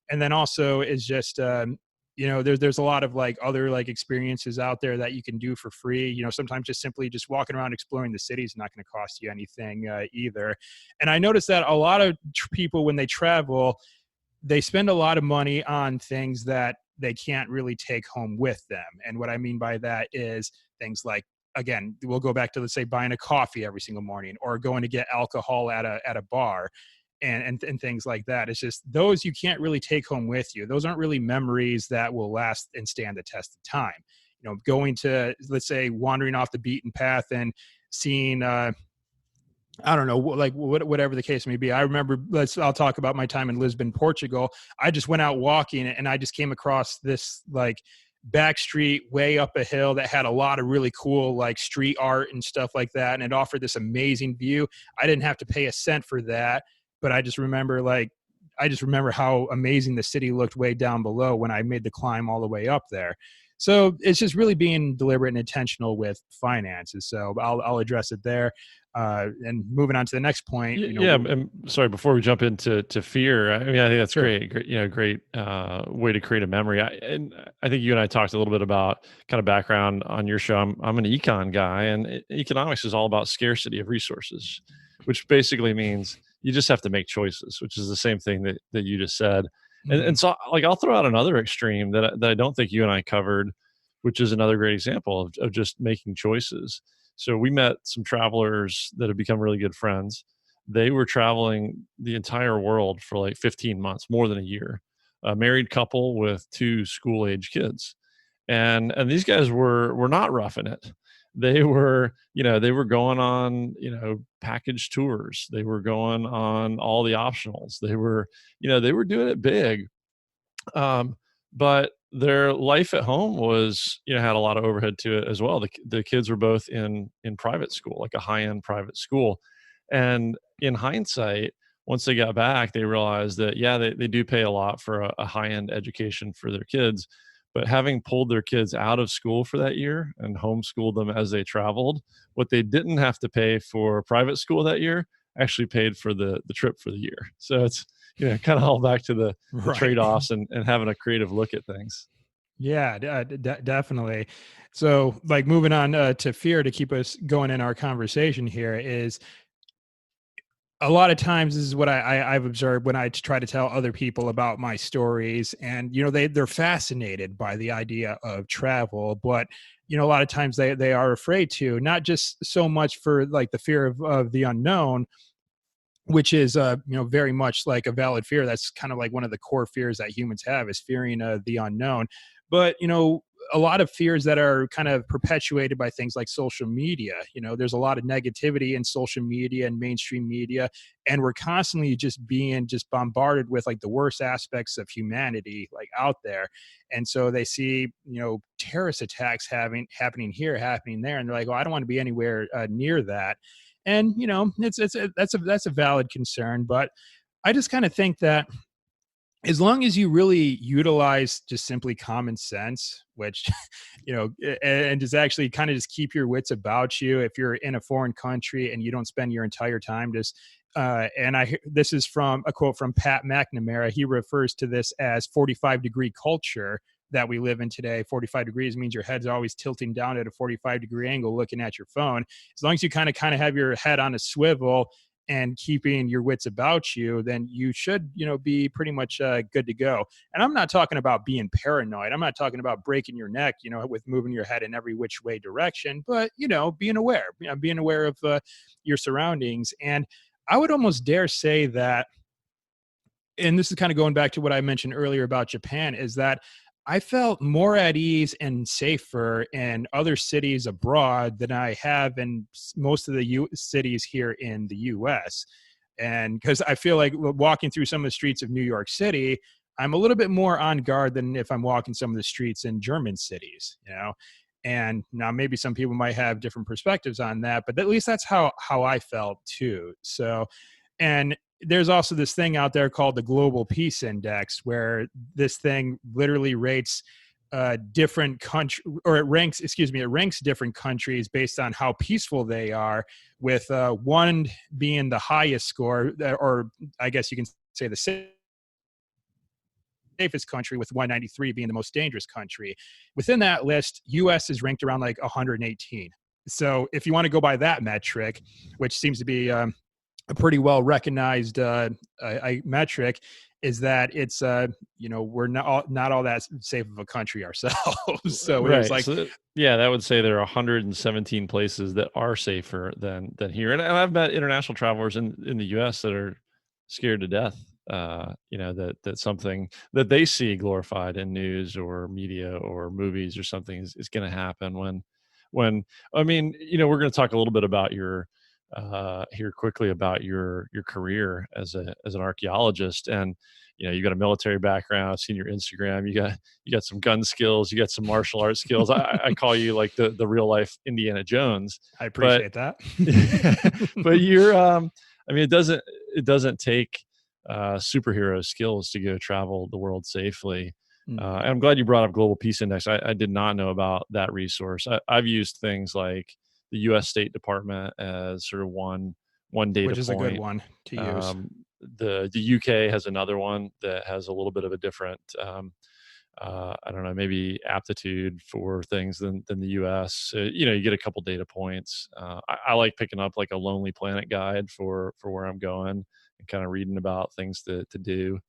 [SPEAKER 1] And then also is just, there's a lot of like other like experiences out there that you can do for free. Sometimes just simply just walking around exploring the city is not going to cost you anything either. And I noticed that a lot of people, when they travel, they spend a lot of money on things that they can't really take home with them. And what I mean by that is things like, again, we'll go back to, let's say, buying a coffee every single morning, or going to get alcohol at a bar, and things like that. It's just, those you can't really take home with you. Those aren't really memories that will last and stand the test of time. Going to, let's say, wandering off the beaten path and seeing, I don't know, like whatever the case may be. I remember, I'll talk about my time in Lisbon, Portugal. I just went out walking and I just came across this like back street way up a hill that had a lot of really cool like street art and stuff like that. And it offered this amazing view. I didn't have to pay a cent for that, but I just remember how amazing the city looked way down below when I made the climb all the way up there. So it's just really being deliberate and intentional with finances. So I'll address it there. And moving on to the next point,
[SPEAKER 2] Yeah, I'm sorry. Before we jump into fear, I mean, I think that's
[SPEAKER 1] sure.
[SPEAKER 2] great. Great way to create a memory. And I think you and I talked a little bit about kind of background on your show. I'm an econ guy, and economics is all about scarcity of resources, which basically means you just have to make choices, which is the same thing that you just said.
[SPEAKER 1] Mhm.
[SPEAKER 2] And so, like, I'll throw out another extreme that I don't think you and I covered, which is another great example of just making choices. So we met some travelers that have become really good friends. They were traveling the entire world for like 15 months, more than a year. A married couple with two school age kids. And these guys were not roughing it. They were, they were going on, package tours. They were going on all the optionals. They were doing it big. Um, but their life at home was, had a lot of overhead to it as well. The kids were both in private school, like a high end private school, and in hindsight, once they got back, they realized that yeah, they do pay a lot for a high end education for their kids, but having pulled their kids out of school for that year and homeschooled them as they traveled, what they didn't have to pay for private school that year actually paid for the trip for the year. So it's kind of all back to the
[SPEAKER 1] Right.
[SPEAKER 2] trade-offs and having a creative look at things.
[SPEAKER 1] Yeah, definitely. So, like moving on to fear to keep us going in our conversation here is a lot of times this is what I've observed when I try to tell other people about my stories, and they're fascinated by the idea of travel, but a lot of times they are afraid to, not just so much for like the fear of the unknown, which is very much like a valid fear. That's kind of like one of the core fears that humans have, is fearing the unknown. But a lot of fears that are kind of perpetuated by things like social media. There's a lot of negativity in social media and mainstream media, and we're constantly just being just bombarded with like the worst aspects of humanity like out there. And so they see terrorist attacks happening here, happening there, and they're like, well, I don't want to be anywhere near that. And that's a valid concern, but I just kind of think that as long as you really utilize just simply common sense, which and just actually kind of just keep your wits about you, if you're in a foreign country and you don't spend your entire time just this is from a quote from Pat McNamara. He refers to this as 45-degree culture that we live in today. 45 degrees means your head's always tilting down at a 45-degree angle looking at your phone. As long as you kind of have your head on a swivel and keeping your wits about you, then you should, be pretty much good to go. And I'm not talking about being paranoid. I'm not talking about breaking your neck, with moving your head in every which way direction, but, being aware, being aware of your surroundings. And I would almost dare say that, and this is kind of going back to what I mentioned earlier about Japan, is that I felt more at ease and safer in other cities abroad than I have in most of the cities here in the US. And because I feel like walking through some of the streets of New York City, I'm a little bit more on guard than if I'm walking some of the streets in German cities. And now maybe some people might have different perspectives on that, but at least that's how I felt too. So, and there's also this thing out there called the Global Peace Index, where this thing literally rates different country, or it ranks different countries based on how peaceful they are, with one being the highest score, or I guess you can say the safest country, with 193 being the most dangerous country. Within that list, US is ranked around like 118. So if you want to go by that metric, which seems to be a pretty well recognized metric, is that it's we're not all that safe of a country ourselves. So it was
[SPEAKER 2] Right.
[SPEAKER 1] like,
[SPEAKER 2] So yeah, that would say there are 117 places that are safer than here. And I've met international travelers in the US that are scared to death. That something that they see glorified in news or media or movies or something is going to happen when I mean, we're going to talk a little bit about your here quickly about your career as an archaeologist. And you got a military background. I've seen your Instagram. You got some gun skills. You got some martial arts skills. I call you like the real life Indiana Jones.
[SPEAKER 1] I
[SPEAKER 2] But
[SPEAKER 1] appreciate that.
[SPEAKER 2] but you're I mean, it doesn't take superhero skills to go travel the world safely.
[SPEAKER 1] Mhm.
[SPEAKER 2] And I'm glad you brought up Global Peace Index. I did not know about that resource. I've used things like the U.S. State Department as sort of one data
[SPEAKER 1] which is a good
[SPEAKER 2] point.
[SPEAKER 1] one to use.
[SPEAKER 2] Um, the UK has another one that has a little bit of a different, I don't know, maybe aptitude for things than the US. So, you get a couple data points. I like picking up like a Lonely Planet guide for where I'm going and kind of reading about things to do.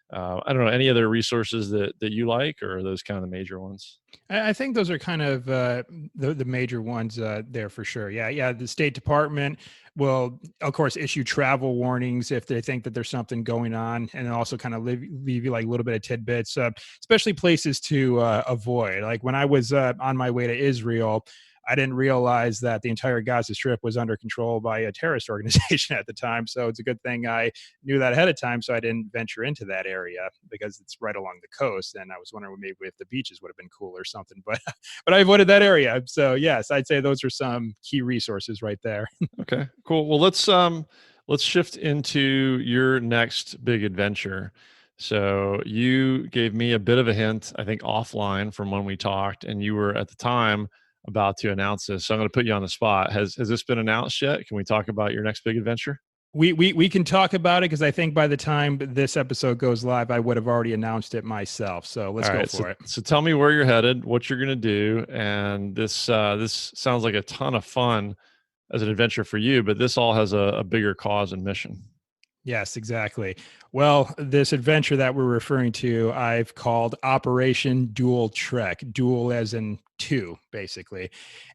[SPEAKER 2] I don't know, any other resources that you like, or are those kind of the major ones?
[SPEAKER 1] I think those are kind of the major ones there for sure. Yeah, yeah. The State Department will, of course, issue travel warnings if they think that there's something going on, and also kind of leave you like a little bit of tidbits, especially places to avoid. Like when I was on my way to Israel, I didn't realize that the entire Gaza Strip was under control by a terrorist organization at the time. So it's a good thing I knew that ahead of time, so I didn't venture into that area because it's right along the coast. And I was wondering maybe if the beaches would have been cool or something, but but I avoided that area. So yes, I'd say those are some key resources right there.
[SPEAKER 2] Okay, cool. Well, let's shift into your next big adventure. So you gave me a bit of a hint, I think, offline from when we talked, and you were at the time about to announce this. So I'm going to put you on the spot. Has this been announced yet? Can we talk about your next big adventure?
[SPEAKER 1] We can talk about it because I think by the time this episode goes live, I would have already announced it myself. So let's
[SPEAKER 2] All
[SPEAKER 1] go
[SPEAKER 2] right.
[SPEAKER 1] for
[SPEAKER 2] So
[SPEAKER 1] it.
[SPEAKER 2] so tell me where you're headed, what you're going to do, and this sounds like a ton of fun as an adventure for you, but this all has a bigger cause and mission.
[SPEAKER 1] Yes, exactly. Well, this adventure that we're referring to, I've called Operation Dual Trek, dual as in two, basically.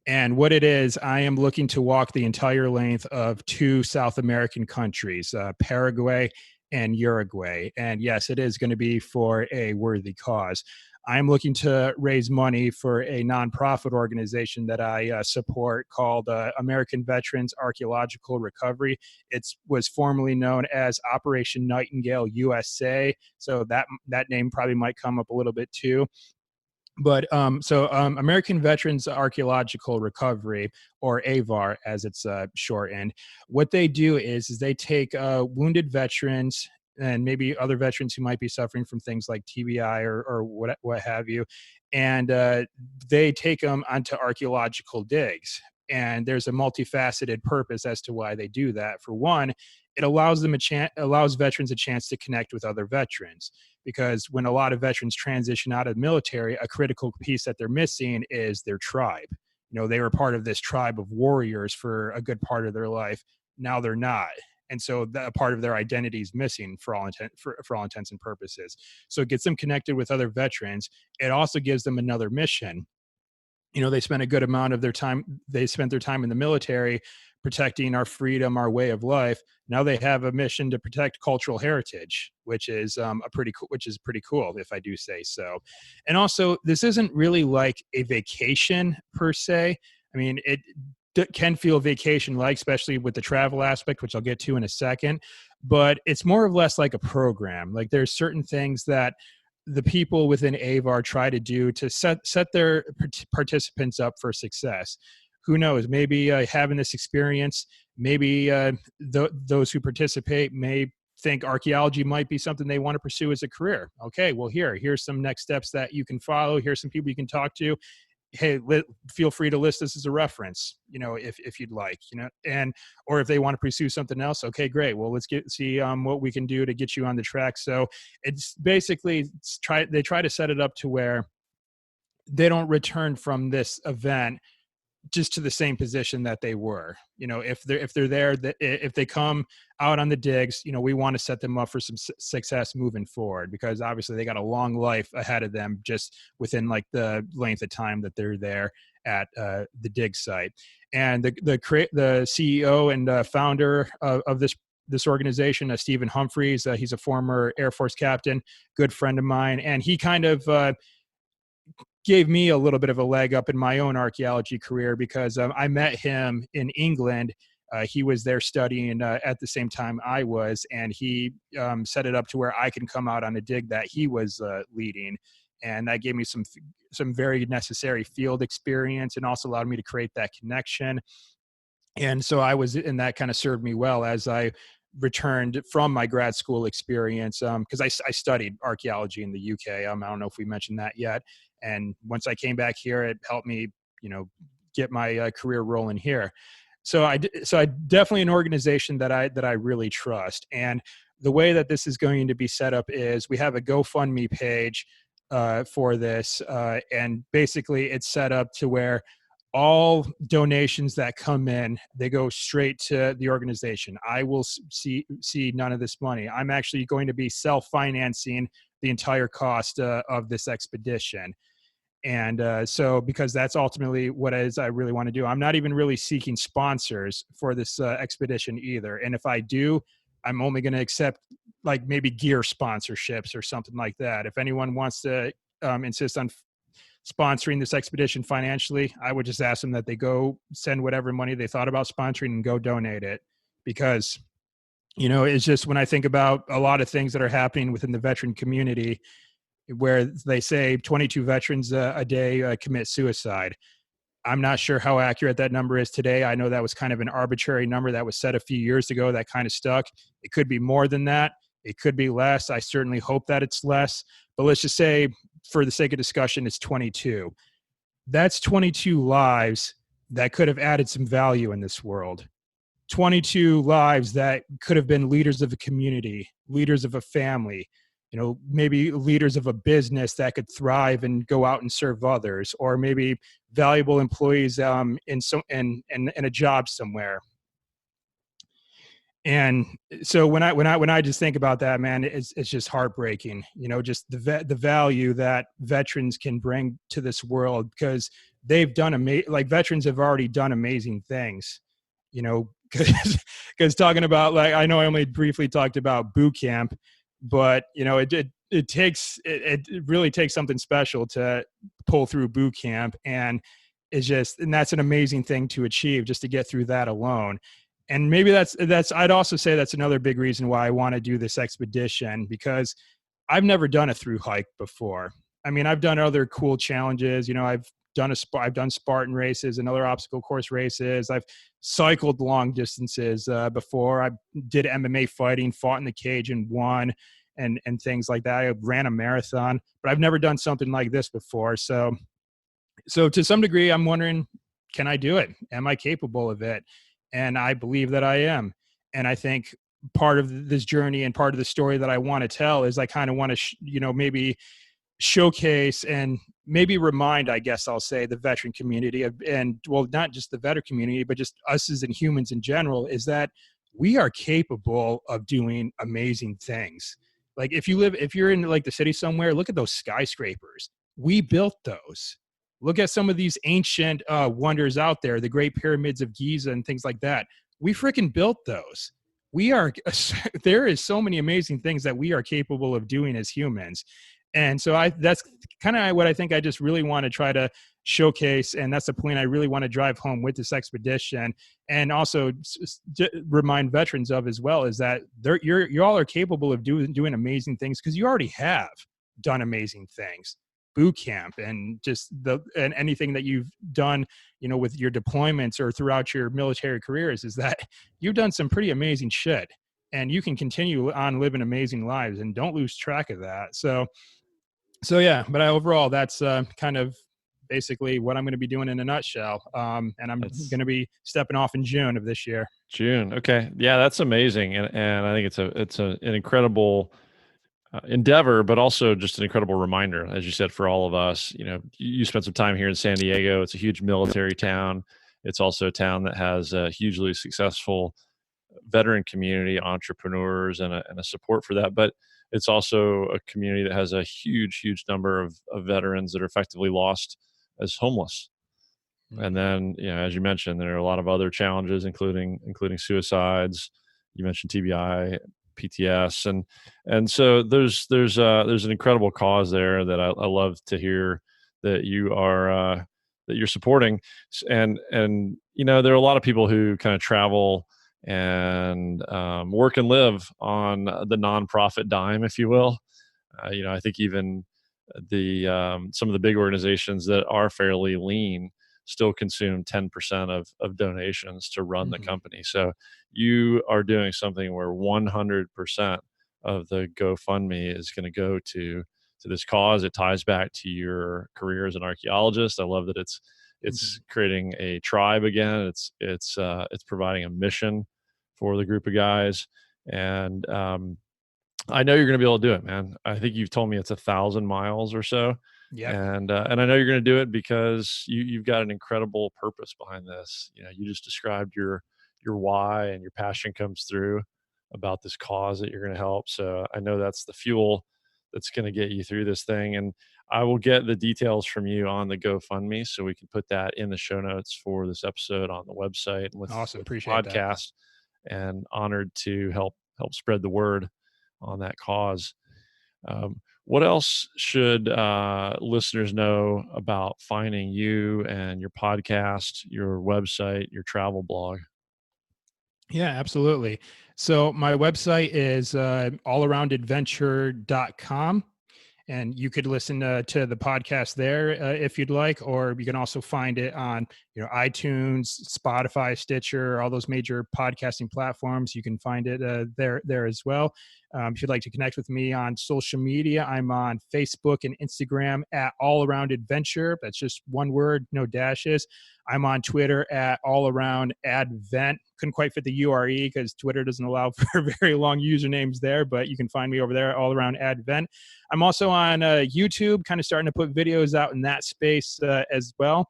[SPEAKER 1] And what it is, I am looking to walk the entire length of two South American countries, Paraguay and Uruguay. And yes, it is going to be for a worthy cause. I'm looking to raise money for a nonprofit organization that I support called American Veterans Archaeological Recovery. It was formerly known as Operation Nightingale USA, so that name probably might come up a little bit too. But American Veterans Archaeological Recovery, or AVAR as it's shortened, what they do is they take wounded veterans and maybe other veterans who might be suffering from things like TBI or what have you, and they take them onto archaeological digs. And there's a multifaceted purpose as to why they do that. For one, it allows veterans a chance to connect with other veterans, because when a lot of veterans transition out of the military, a critical piece that they're missing is their tribe. They were part of this tribe of warriors for a good part of their life. Now they're not. And so that part of their identity is missing for all intents and purposes. So it gets them connected with other veterans. It also gives them another mission. They spent a good amount of their time, they spent their time in the military protecting our freedom, our way of life. Now they have a mission to protect cultural heritage, which is pretty cool, if I do say so. And also, this isn't really like a vacation per se. I mean, it can feel vacation like, especially with the travel aspect, which I'll get to in a second, but it's more or less like a program. Like there's certain things that the people within AVAR try to do to set their participants up for success. Who knows? Maybe having this experience, maybe those who participate may think archaeology might be something they want to pursue as a career. Okay, well, here's some next steps that you can follow. Here's some people you can talk to. Hey, feel free to list this as a reference, if you'd like, and or if they want to pursue something else. Okay, great. Well, let's see what we can do to get you on the track. So it's basically they try to set it up to where they don't return from this event just to the same position that they were. If they're there, if they come out on the digs, we want to set them up for some success moving forward, because obviously they got a long life ahead of them just within like the length of time that they're there at the dig site. And the CEO and founder of this organization, Stephen Humphreys, he's a former Air Force captain, good friend of mine, and he kind of gave me a little bit of a leg up in my own archaeology career, because I met him in England. He was there studying at the same time I was, and he set it up to where I can come out on a dig that he was leading. And that gave me some very necessary field experience, and also allowed me to create that connection. And so and that kind of served me well as I returned from my grad school experience, because I studied archaeology in the UK. I don't know if we mentioned that yet. And once I came back here, it helped me, get my career rolling here. So I definitely an organization that I really trust. And the way that this is going to be set up is we have a GoFundMe page for this, and basically it's set up to where all donations that come in, they go straight to the organization. I will see none of this money. I'm actually going to be self-financing the entire cost of this expedition. And so because that's ultimately what it is I really want to do. I'm not even really seeking sponsors for this expedition either. And if I do, I'm only going to accept like maybe gear sponsorships or something like that. If anyone wants to insist on sponsoring this expedition financially, I would just ask them that they go send whatever money they thought about sponsoring and go donate it. Because, you know, it's just when I think about a lot of things that are happening within the veteran community, where they say 22 veterans a day commit suicide. I'm not sure how accurate that number is today. I know that was kind of an arbitrary number that was set a few years ago that kind of stuck. It could be more than that. It could be less. I certainly hope that it's less. But let's just say, for the sake of discussion, it's 22. That's 22 lives that could have added some value in this world. 22 lives that could have been leaders of a community, leaders of a family, you know, maybe leaders of a business that could thrive and go out and serve others, or maybe valuable employees in a job somewhere. And so when I just think about that, man, it's just heartbreaking, you know, just the value that veterans can bring to this world, because they've done like veterans have already done amazing things, you know, because talking about, like, I know I only briefly talked about boot camp, but you know, it really takes something special to pull through boot camp, and that's an amazing thing to achieve, just to get through that alone. And maybe that's I'd also say that's another big reason why I want to do this expedition, because I've never done a through hike before. I mean, I've done other cool challenges. You know, I've done Spartan races and other obstacle course races. I've cycled long distances before. I did MMA fighting, fought in the cage and won, and things like that. I ran a marathon, but I've never done something like this before. So to some degree, I'm wondering, can I do it? Am I capable of it? And I believe that I am. And I think part of this journey and part of the story that I want to tell is I kind of want to, maybe showcase and maybe remind, I guess I'll say, the veteran community and well, not just the veteran community, but just us as in humans in general, is that we are capable of doing amazing things. Like if you're in like the city somewhere, look at those skyscrapers. We built those. Look at some of these ancient wonders out there, the Great Pyramids of Giza and things like that. We freaking built those. There is so many amazing things that we are capable of doing as humans. And so that's kind of what I think I just really want to try to showcase. And that's the point I really want to drive home with this expedition. And also remind veterans of as well, is that you all are capable of doing amazing things, because you already have done amazing things. Boot camp and and anything that you've done, with your deployments or throughout your military careers, is that you've done some pretty amazing shit, and you can continue on living amazing lives, and don't lose track of that. So yeah, but overall, that's kind of basically what I'm going to be doing in a nutshell. And I'm going to be stepping off in June of this year.
[SPEAKER 2] June. Okay. Yeah, that's amazing. And I think it's an incredible endeavor, but also just an incredible reminder, as you said, for all of us. You spent some time here in San Diego. It's a huge military town. It's also a town that has a hugely successful veteran community, entrepreneurs, and a support for that. But it's also a community that has a huge number of veterans that are effectively lost as homeless. Mm-hmm. And then, as you mentioned, there are a lot of other challenges, including suicides. You mentioned TBI, PTS, and so there's an incredible cause there that I love to hear that you are that you're supporting. And there are a lot of people who kind of travel and work and live on the nonprofit dime, if you will. I think even some of the big organizations that are fairly lean still consume 10% of donations to run the company. So you are doing something where 100% of the GoFundMe is going to go to this cause. It ties back to your career as an archaeologist. I love that it's It's creating a tribe again. It's providing a mission for the group of guys, and I know you're going to be able to do it, man. I think you've told me it's 1,000 miles or so,
[SPEAKER 1] Yep.
[SPEAKER 2] and I know you're going to do it because you've got an incredible purpose behind this. You just described your why, and your passion comes through about this cause that you're going to help. So I know that's the fuel that's going to get you through this thing. And I will get the details from you on the GoFundMe so we can put that in the show notes for this episode on the website and
[SPEAKER 1] Awesome.
[SPEAKER 2] with the
[SPEAKER 1] Appreciate that.
[SPEAKER 2] podcast. And honored to help spread the word on that cause. What else should listeners know about finding you and your podcast, your website, your travel blog?
[SPEAKER 1] Yeah, absolutely. So my website is allaroundadventure.com. And you could listen to the podcast there if you'd like, or you can also find it on iTunes, Spotify, Stitcher, all those major podcasting platforms. You can find it there as well. If you'd like to connect with me on social media, I'm on Facebook and Instagram at All Around Adventure. That's just one word, no dashes. I'm on Twitter at All Around Advent. Couldn't quite fit the URE because Twitter doesn't allow for very long usernames there, but you can find me over there, All Around Advent. I'm also on YouTube, kind of starting to put videos out in that space as well.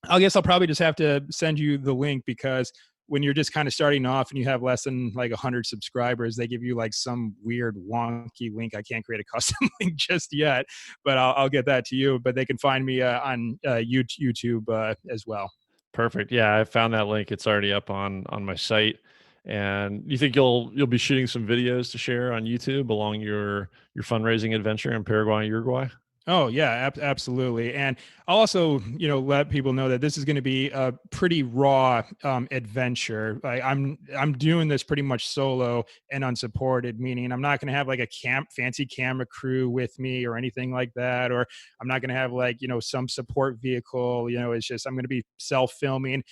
[SPEAKER 1] I guess I'll probably just have to send you the link, because when you're just kind of starting off and you have less than like 100 subscribers, they give you like some weird wonky link. I can't create a custom link just yet, but I'll get that to you. But they can find me on YouTube as well.
[SPEAKER 2] Perfect. Yeah, I found that link. It's already up on my site. And you think you'll be shooting some videos to share on YouTube along your fundraising adventure in Paraguay and Uruguay?
[SPEAKER 1] Oh yeah, absolutely. And I'll also, let people know that this is going to be a pretty raw adventure. Like I'm doing this pretty much solo and unsupported, meaning I'm not going to have like a fancy camera crew with me or anything like that, or I'm not going to have like some support vehicle. It's just I'm going to be self-filming.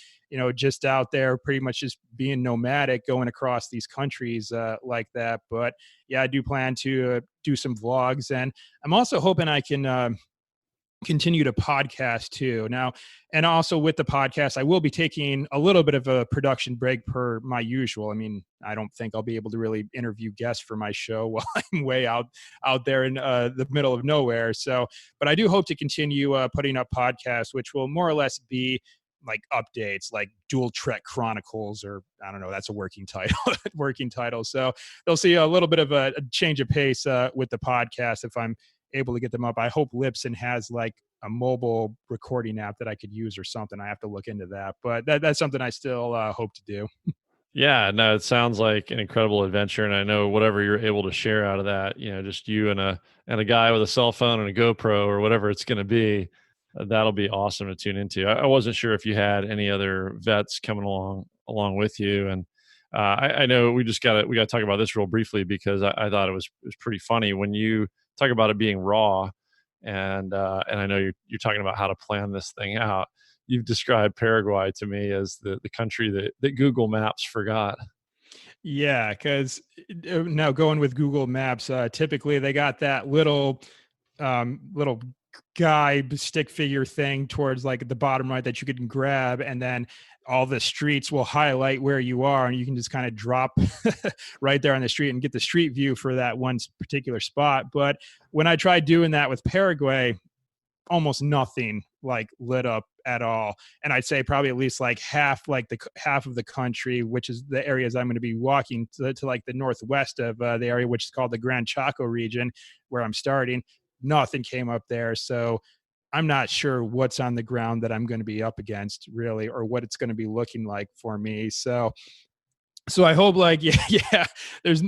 [SPEAKER 1] Just out there, pretty much just being nomadic, going across these countries like that. But yeah, I do plan to do some vlogs, and I'm also hoping I can continue to podcast too now. And also with the podcast, I will be taking a little bit of a production break per my usual. I mean, I don't think I'll be able to really interview guests for my show while I'm way out there in the middle of nowhere. So, but I do hope to continue putting up podcasts, which will more or less be like updates, like Dual Trek Chronicles, or I don't know, that's a working title. So they'll see a little bit of a change of pace with the podcast if I'm able to get them up. I hope Libsyn has like a mobile recording app that I could use or something. I have to look into that, but that's something I still hope to do.
[SPEAKER 2] Yeah, no, it sounds like an incredible adventure, and I know whatever you're able to share out of that, just you and a guy with a cell phone and a GoPro or whatever it's going to be, that'll be awesome to tune into. I wasn't sure if you had any other vets coming along with you, and I know we got to talk about this real briefly because I thought it was pretty funny when you talk about it being raw, and I know you're talking about how to plan this thing out. You've described Paraguay to me as the country that Google Maps forgot.
[SPEAKER 1] Yeah, because now going with Google Maps, typically they got that little guy stick figure thing towards like the bottom right that you can grab, and then all the streets will highlight where you are, and you can just kind of drop right there on the street and get the street view for that one particular spot. But when I tried doing that with Paraguay, almost nothing like lit up at all. And I'd say probably at least like half of the country, which is the areas I'm going to be walking to like the northwest of the area, which is called the Gran Chaco region, where I'm starting. Nothing came up there. So I'm not sure what's on the ground that I'm going to be up against really, or what it's going to be looking like for me. So I hope like, yeah,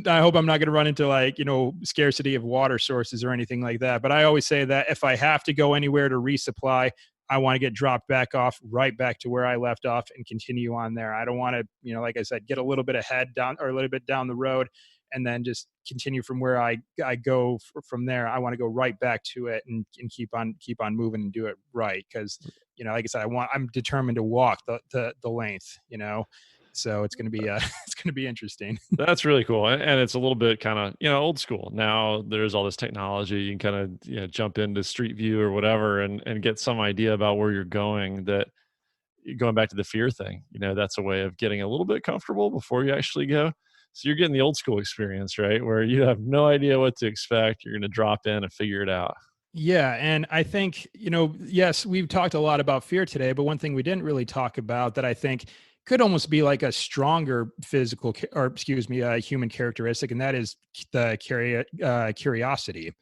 [SPEAKER 1] I hope I'm not going to run into like, scarcity of water sources or anything like that. But I always say that if I have to go anywhere to resupply, I want to get dropped right back to where I left off and continue on there. I don't want to, like I said, get a little bit ahead down or a little bit down the road and then just continue from where I go from there. I want to go right back to it and keep on moving and do it right. Cause like I said, I'm determined to walk the length, So it's going to be it's going to be interesting.
[SPEAKER 2] That's really cool, and it's a little bit kind of old school. Now there's all this technology. You can kind of jump into Street View or whatever, and get some idea about where you're going. That going back to the fear thing, that's a way of getting a little bit comfortable before you actually go. So you're getting the old school experience, right? Where you have no idea what to expect. You're going to drop in and figure it out.
[SPEAKER 1] Yeah. And I think, yes, we've talked a lot about fear today, but one thing we didn't really talk about that I think could almost be like a stronger human characteristic, and that is the curiosity.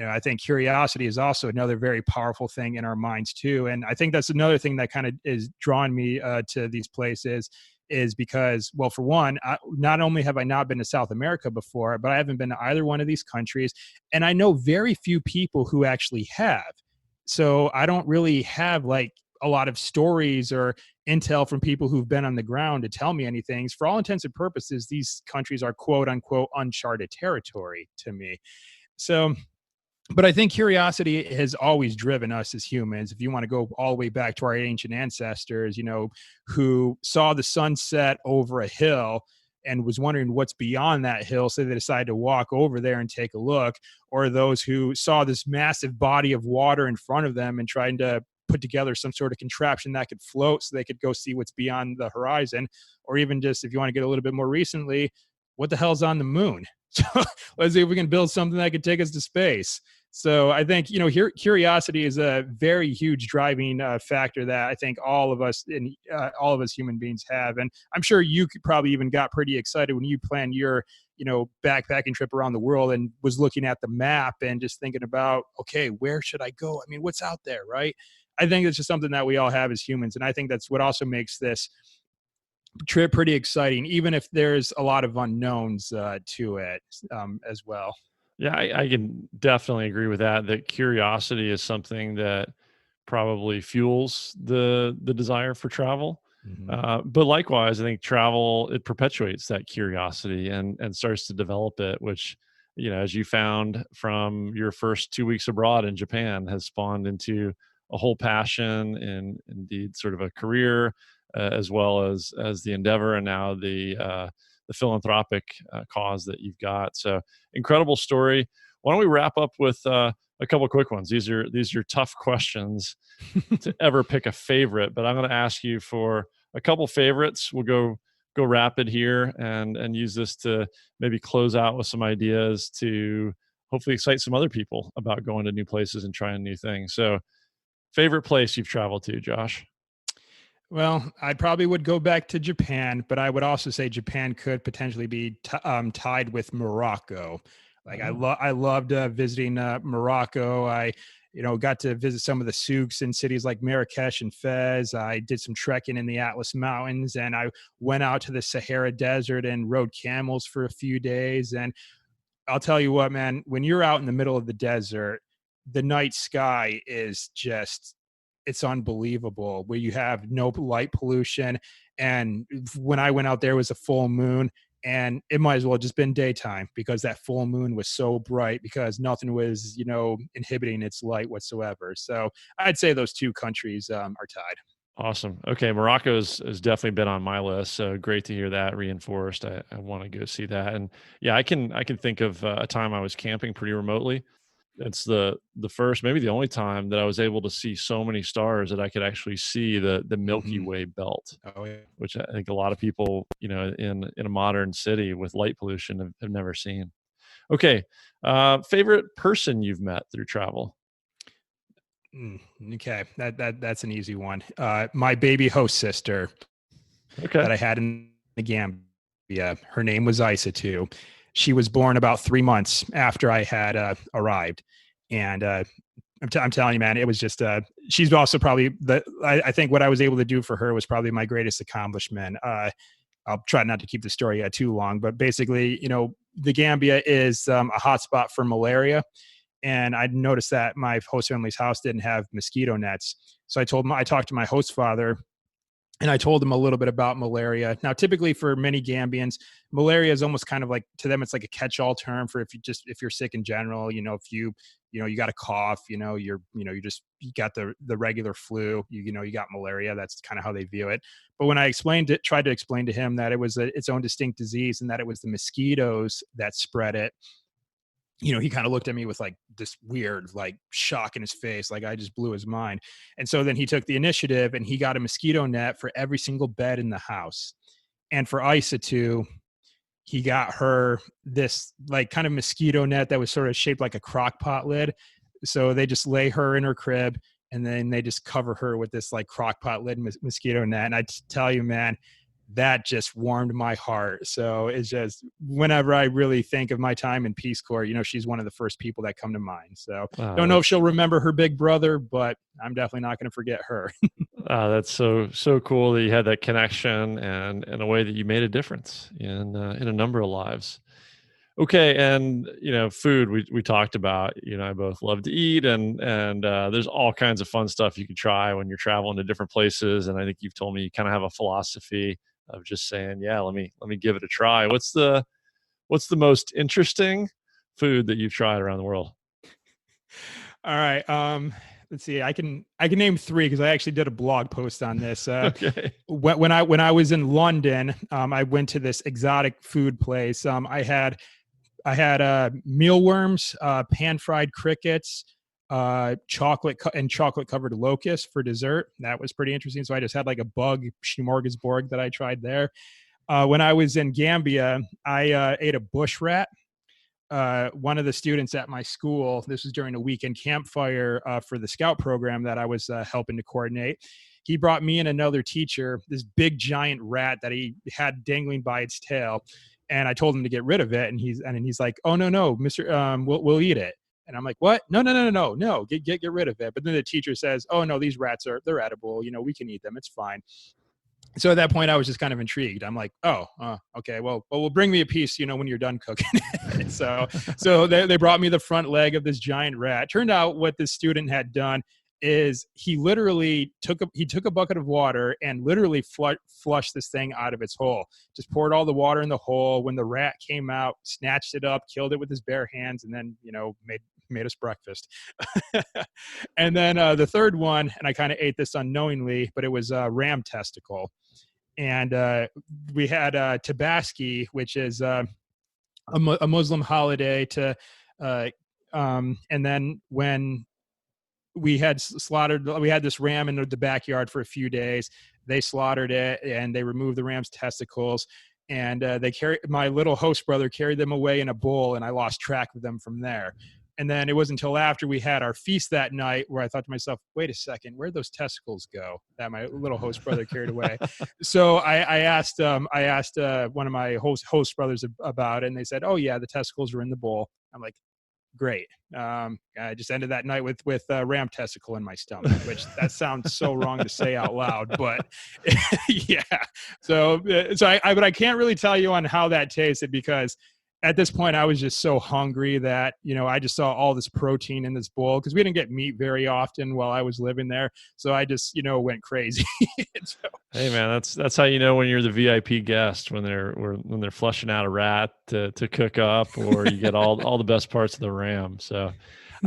[SPEAKER 1] I think curiosity is also another very powerful thing in our minds too. And I think that's another thing that kind of is drawing me to these places is because, well, for one, not only have I not been to South America before, but I haven't been to either one of these countries. And I know very few people who actually have. So I don't really have like a lot of stories or intel from people who've been on the ground to tell me anything. For all intents and purposes, these countries are quote unquote uncharted territory to me. So, but I think curiosity has always driven us as humans. If you want to go all the way back to our ancient ancestors, who saw the sunset over a hill and was wondering what's beyond that hill, so they decided to walk over there and take a look, or those who saw this massive body of water in front of them and trying to put together some sort of contraption that could float so they could go see what's beyond the horizon, or even just, if you want to get a little bit more recently, what the hell's on the moon? So let's see if we can build something that could take us to space. So I think, curiosity is a very huge driving factor that I think all of us human beings have. And I'm sure you could probably even got pretty excited when you planned your, backpacking trip around the world and was looking at the map and just thinking about, okay, where should I go? I mean, what's out there, right? I think it's just something that we all have as humans. And I think that's what also makes this trip pretty exciting, even if there's a lot of unknowns to it as well.
[SPEAKER 2] Yeah, I can definitely agree with that. That curiosity is something that probably fuels the desire for travel.
[SPEAKER 1] Mm-hmm.
[SPEAKER 2] But likewise, I think travel, it perpetuates that curiosity and starts to develop it, which as you found from your first 2 weeks abroad in Japan, has spawned into a whole passion and indeed sort of a career, as well as the endeavor, and now the philanthropic cause that you've got. So incredible story. Why don't we wrap up with a couple of quick ones? These are tough questions to ever pick a favorite, but I'm going to ask you for a couple favorites. We'll go rapid here and use this to maybe close out with some ideas to hopefully excite some other people about going to new places and trying new things. So, favorite place you've traveled to, Josh?
[SPEAKER 1] Well, I probably would go back to Japan, but I would also say Japan could potentially be tied with Morocco. Like I loved visiting Morocco. I got to visit some of the souks in cities like Marrakesh and Fez. I did some trekking in the Atlas Mountains, and I went out to the Sahara Desert and rode camels for a few days. And I'll tell you what, man, when you're out in the middle of the desert, the night sky is just, it's unbelievable, where you have no light pollution. And when I went out there, it was a full moon, and it might as well just been daytime because that full moon was so bright because nothing was, inhibiting its light whatsoever. So I'd say those two countries are tied.
[SPEAKER 2] Awesome. Okay, Morocco has definitely been on my list. So great to hear that reinforced. I want to go see that. And yeah, I can think of a time I was camping pretty remotely. It's the first, maybe the only time that I was able to see so many stars that I could actually see the Milky Way belt,
[SPEAKER 1] Oh yeah.
[SPEAKER 2] which I think a lot of people, in a modern city with light pollution have never seen. Okay, favorite person you've met through travel?
[SPEAKER 1] Okay, that's an easy one. My baby host sister
[SPEAKER 2] Okay,
[SPEAKER 1] that I had in the Gambia, her name was Isa too. She was born about 3 months after I had arrived, and I'm telling you, man, it was just. She's also probably I think what I was able to do for her was probably my greatest accomplishment. I'll try not to keep the story too long, but basically, the Gambia is a hotspot for malaria. And I noticed that my host family's house didn't have mosquito nets. So I talked to my host father And I told him a little bit about malaria. Now, typically for many Gambians, malaria is almost kind of like, to them, it's like a catch-all term for if you're sick in general. If you got a cough, you got the regular flu, you got malaria. That's kind of how they view it. But when I tried to explain to him that it was its own distinct disease and that it was the mosquitoes that spread it, he kind of looked at me with like this weird like shock in his face, like I just blew his mind. And so then he took the initiative and he got a mosquito net for every single bed in the house. And for Isa too, he got her this like kind of mosquito net that was sort of shaped like a crock pot lid. So they just lay her in her crib and then they just cover her with this like crock pot lid mosquito net. And I tell you, man, that just warmed my heart. So it's just, whenever I really think of my time in Peace Corps, she's one of the first people that come to mind. So don't know if she'll remember her big brother, but I'm definitely not going to forget her.
[SPEAKER 2] That's so cool that you had that connection and in a way that you made a difference in a number of lives. Okay, and food we talked about. You and I both love to eat, and there's all kinds of fun stuff you can try when you're traveling to different places. And I think you've told me you kind of have a philosophy of just saying, yeah, let me give it a try. What's the most interesting food that you've tried around the world?
[SPEAKER 1] All right. Let's see. I can name three because I actually did a blog post on this.
[SPEAKER 2] Okay.
[SPEAKER 1] When I was in London, I went to this exotic food place. I had mealworms, pan-fried crickets, chocolate covered locusts for dessert. That was pretty interesting. So I just had like a bug smorgasbord that I tried there. When I was in Gambia, I ate a bush rat. One of the students at my school, this was during a weekend campfire for the scout program that I was helping to coordinate. He brought me and another teacher this big giant rat that he had dangling by its tail. And I told him to get rid of it. And he's like, oh, no, Mr. We'll eat it. And I'm like, what? No, get rid of it. But then the teacher says, oh, no, these rats they're edible. We can eat them. It's fine. So at that point, I was just kind of intrigued. I'm like, oh, okay, well, we'll bring me a piece, when you're done cooking it. So they brought me the front leg of this giant rat. Turned out what this student had done is he literally took a bucket of water and literally flushed this thing out of its hole. Just poured all the water in the hole. When the rat came out, snatched it up, killed it with his bare hands, and then made us breakfast. And then the third one, and I kind of ate this unknowingly, but it was ram testicle. And we had Tabaski, which is a Muslim holiday and then when we had this ram in the backyard for a few days. They slaughtered it and they removed the ram's testicles. And my little host brother carried them away in a bowl, and I lost track of them from there. And then it wasn't until after we had our feast that night where I thought to myself, wait a second, where'd those testicles go that my little host brother carried away? So I asked one of my host brothers about it, and they said, oh yeah, the testicles were in the bowl. I'm like, great. I just ended that night with ram testicle in my stomach, which that sounds so wrong to say out loud, but yeah. So I can't really tell you on how that tasted because at this point I was just so hungry that, I just saw all this protein in this bowl because we didn't get meat very often while I was living there. So I just, went crazy. So,
[SPEAKER 2] hey man, that's how when you're the VIP guest when they're flushing out a rat to cook up, or you get all the best parts of the ram. So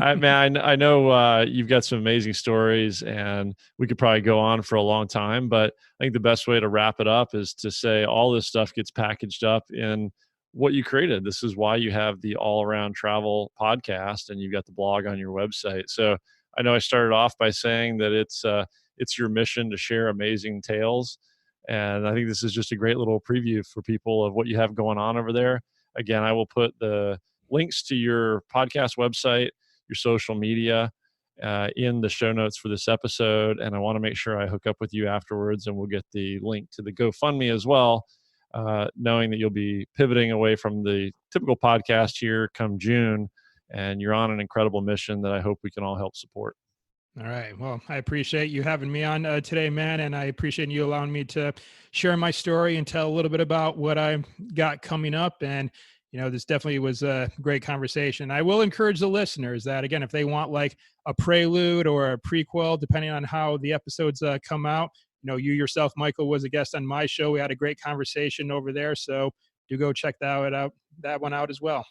[SPEAKER 2] I know you've got some amazing stories, and we could probably go on for a long time, but I think the best way to wrap it up is to say all this stuff gets packaged up in what you created. This is why you have the All Around Travel podcast and you've got the blog on your website. So I know I started off by saying that it's your mission to share amazing tales. And I think this is just a great little preview for people of what you have going on over there. Again, I will put the links to your podcast website, your social media, in the show notes for this episode. And I want to make sure I hook up with you afterwards, and we'll get the link to the GoFundMe as well, knowing that you'll be pivoting away from the typical podcast here come June, and you're on an incredible mission that I hope we can all help support.
[SPEAKER 1] All right. Well, I appreciate you having me on today, man. And I appreciate you allowing me to share my story and tell a little bit about what I got coming up. And, this definitely was a great conversation. I will encourage the listeners that, again, if they want like a prelude or a prequel, depending on how the episodes come out, you yourself, Michael, was a guest on my show. We had a great conversation over there. So do go check that one out as well.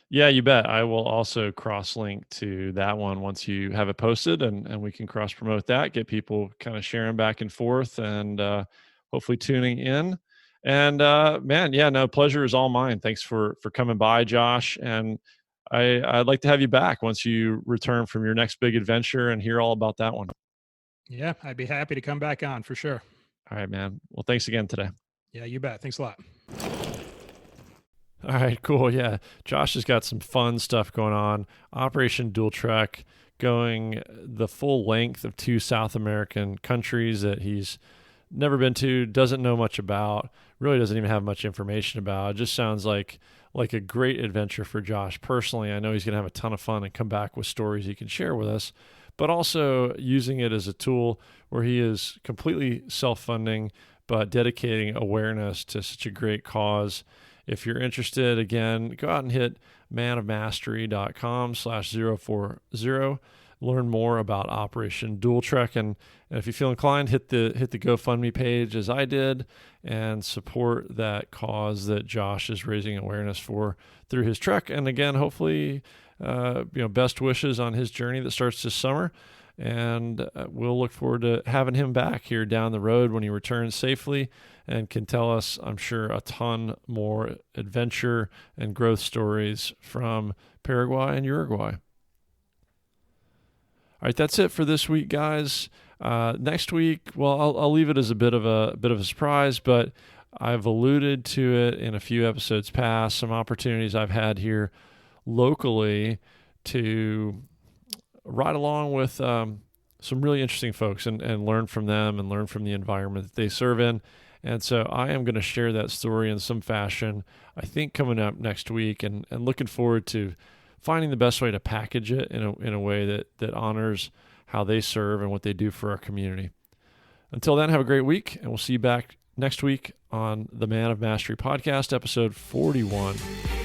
[SPEAKER 2] Yeah, you bet. I will also cross link to that one once you have it posted, and we can cross promote that, get people kind of sharing back and forth, and hopefully tuning in. And man, yeah, no, pleasure is all mine. Thanks for coming by, Josh. And I'd like to have you back once you return from your next big adventure and hear all about that one.
[SPEAKER 1] Yeah, I'd be happy to come back on for sure.
[SPEAKER 2] All right, man. Well, thanks again today.
[SPEAKER 1] Yeah, you bet. Thanks a lot.
[SPEAKER 2] All right, cool. Yeah. Josh has got some fun stuff going on. Operation Dual Trek, going the full length of 2 South American countries that he's never been to, doesn't know much about, really doesn't even have much information about. It just sounds like a great adventure for Josh personally. I know he's going to have a ton of fun and come back with stories he can share with us, but also using it as a tool where he is completely self-funding, but dedicating awareness to such a great cause. If you're interested, again, go out and hit manofmastery.com/040. Learn more about Operation Dual Trek. And if you feel inclined, hit the GoFundMe page as I did and support that cause that Josh is raising awareness for through his trek. And again, hopefully, best wishes on his journey that starts this summer. And we'll look forward to having him back here down the road when he returns safely and can tell us, I'm sure, a ton more adventure and growth stories from Paraguay and Uruguay. All right, that's it for this week, guys. Next week, well, I'll leave it as a bit of a surprise, but I've alluded to it in a few episodes past, some opportunities I've had here locally to ride along with some really interesting folks and learn from them and learn from the environment that they serve in. And so I am going to share that story in some fashion, I think, coming up next week, and looking forward to finding the best way to package it in a way that honors how they serve and what they do for our community. Until then, have a great week, and we'll see you back next week on the Man of Mastery podcast, episode 41.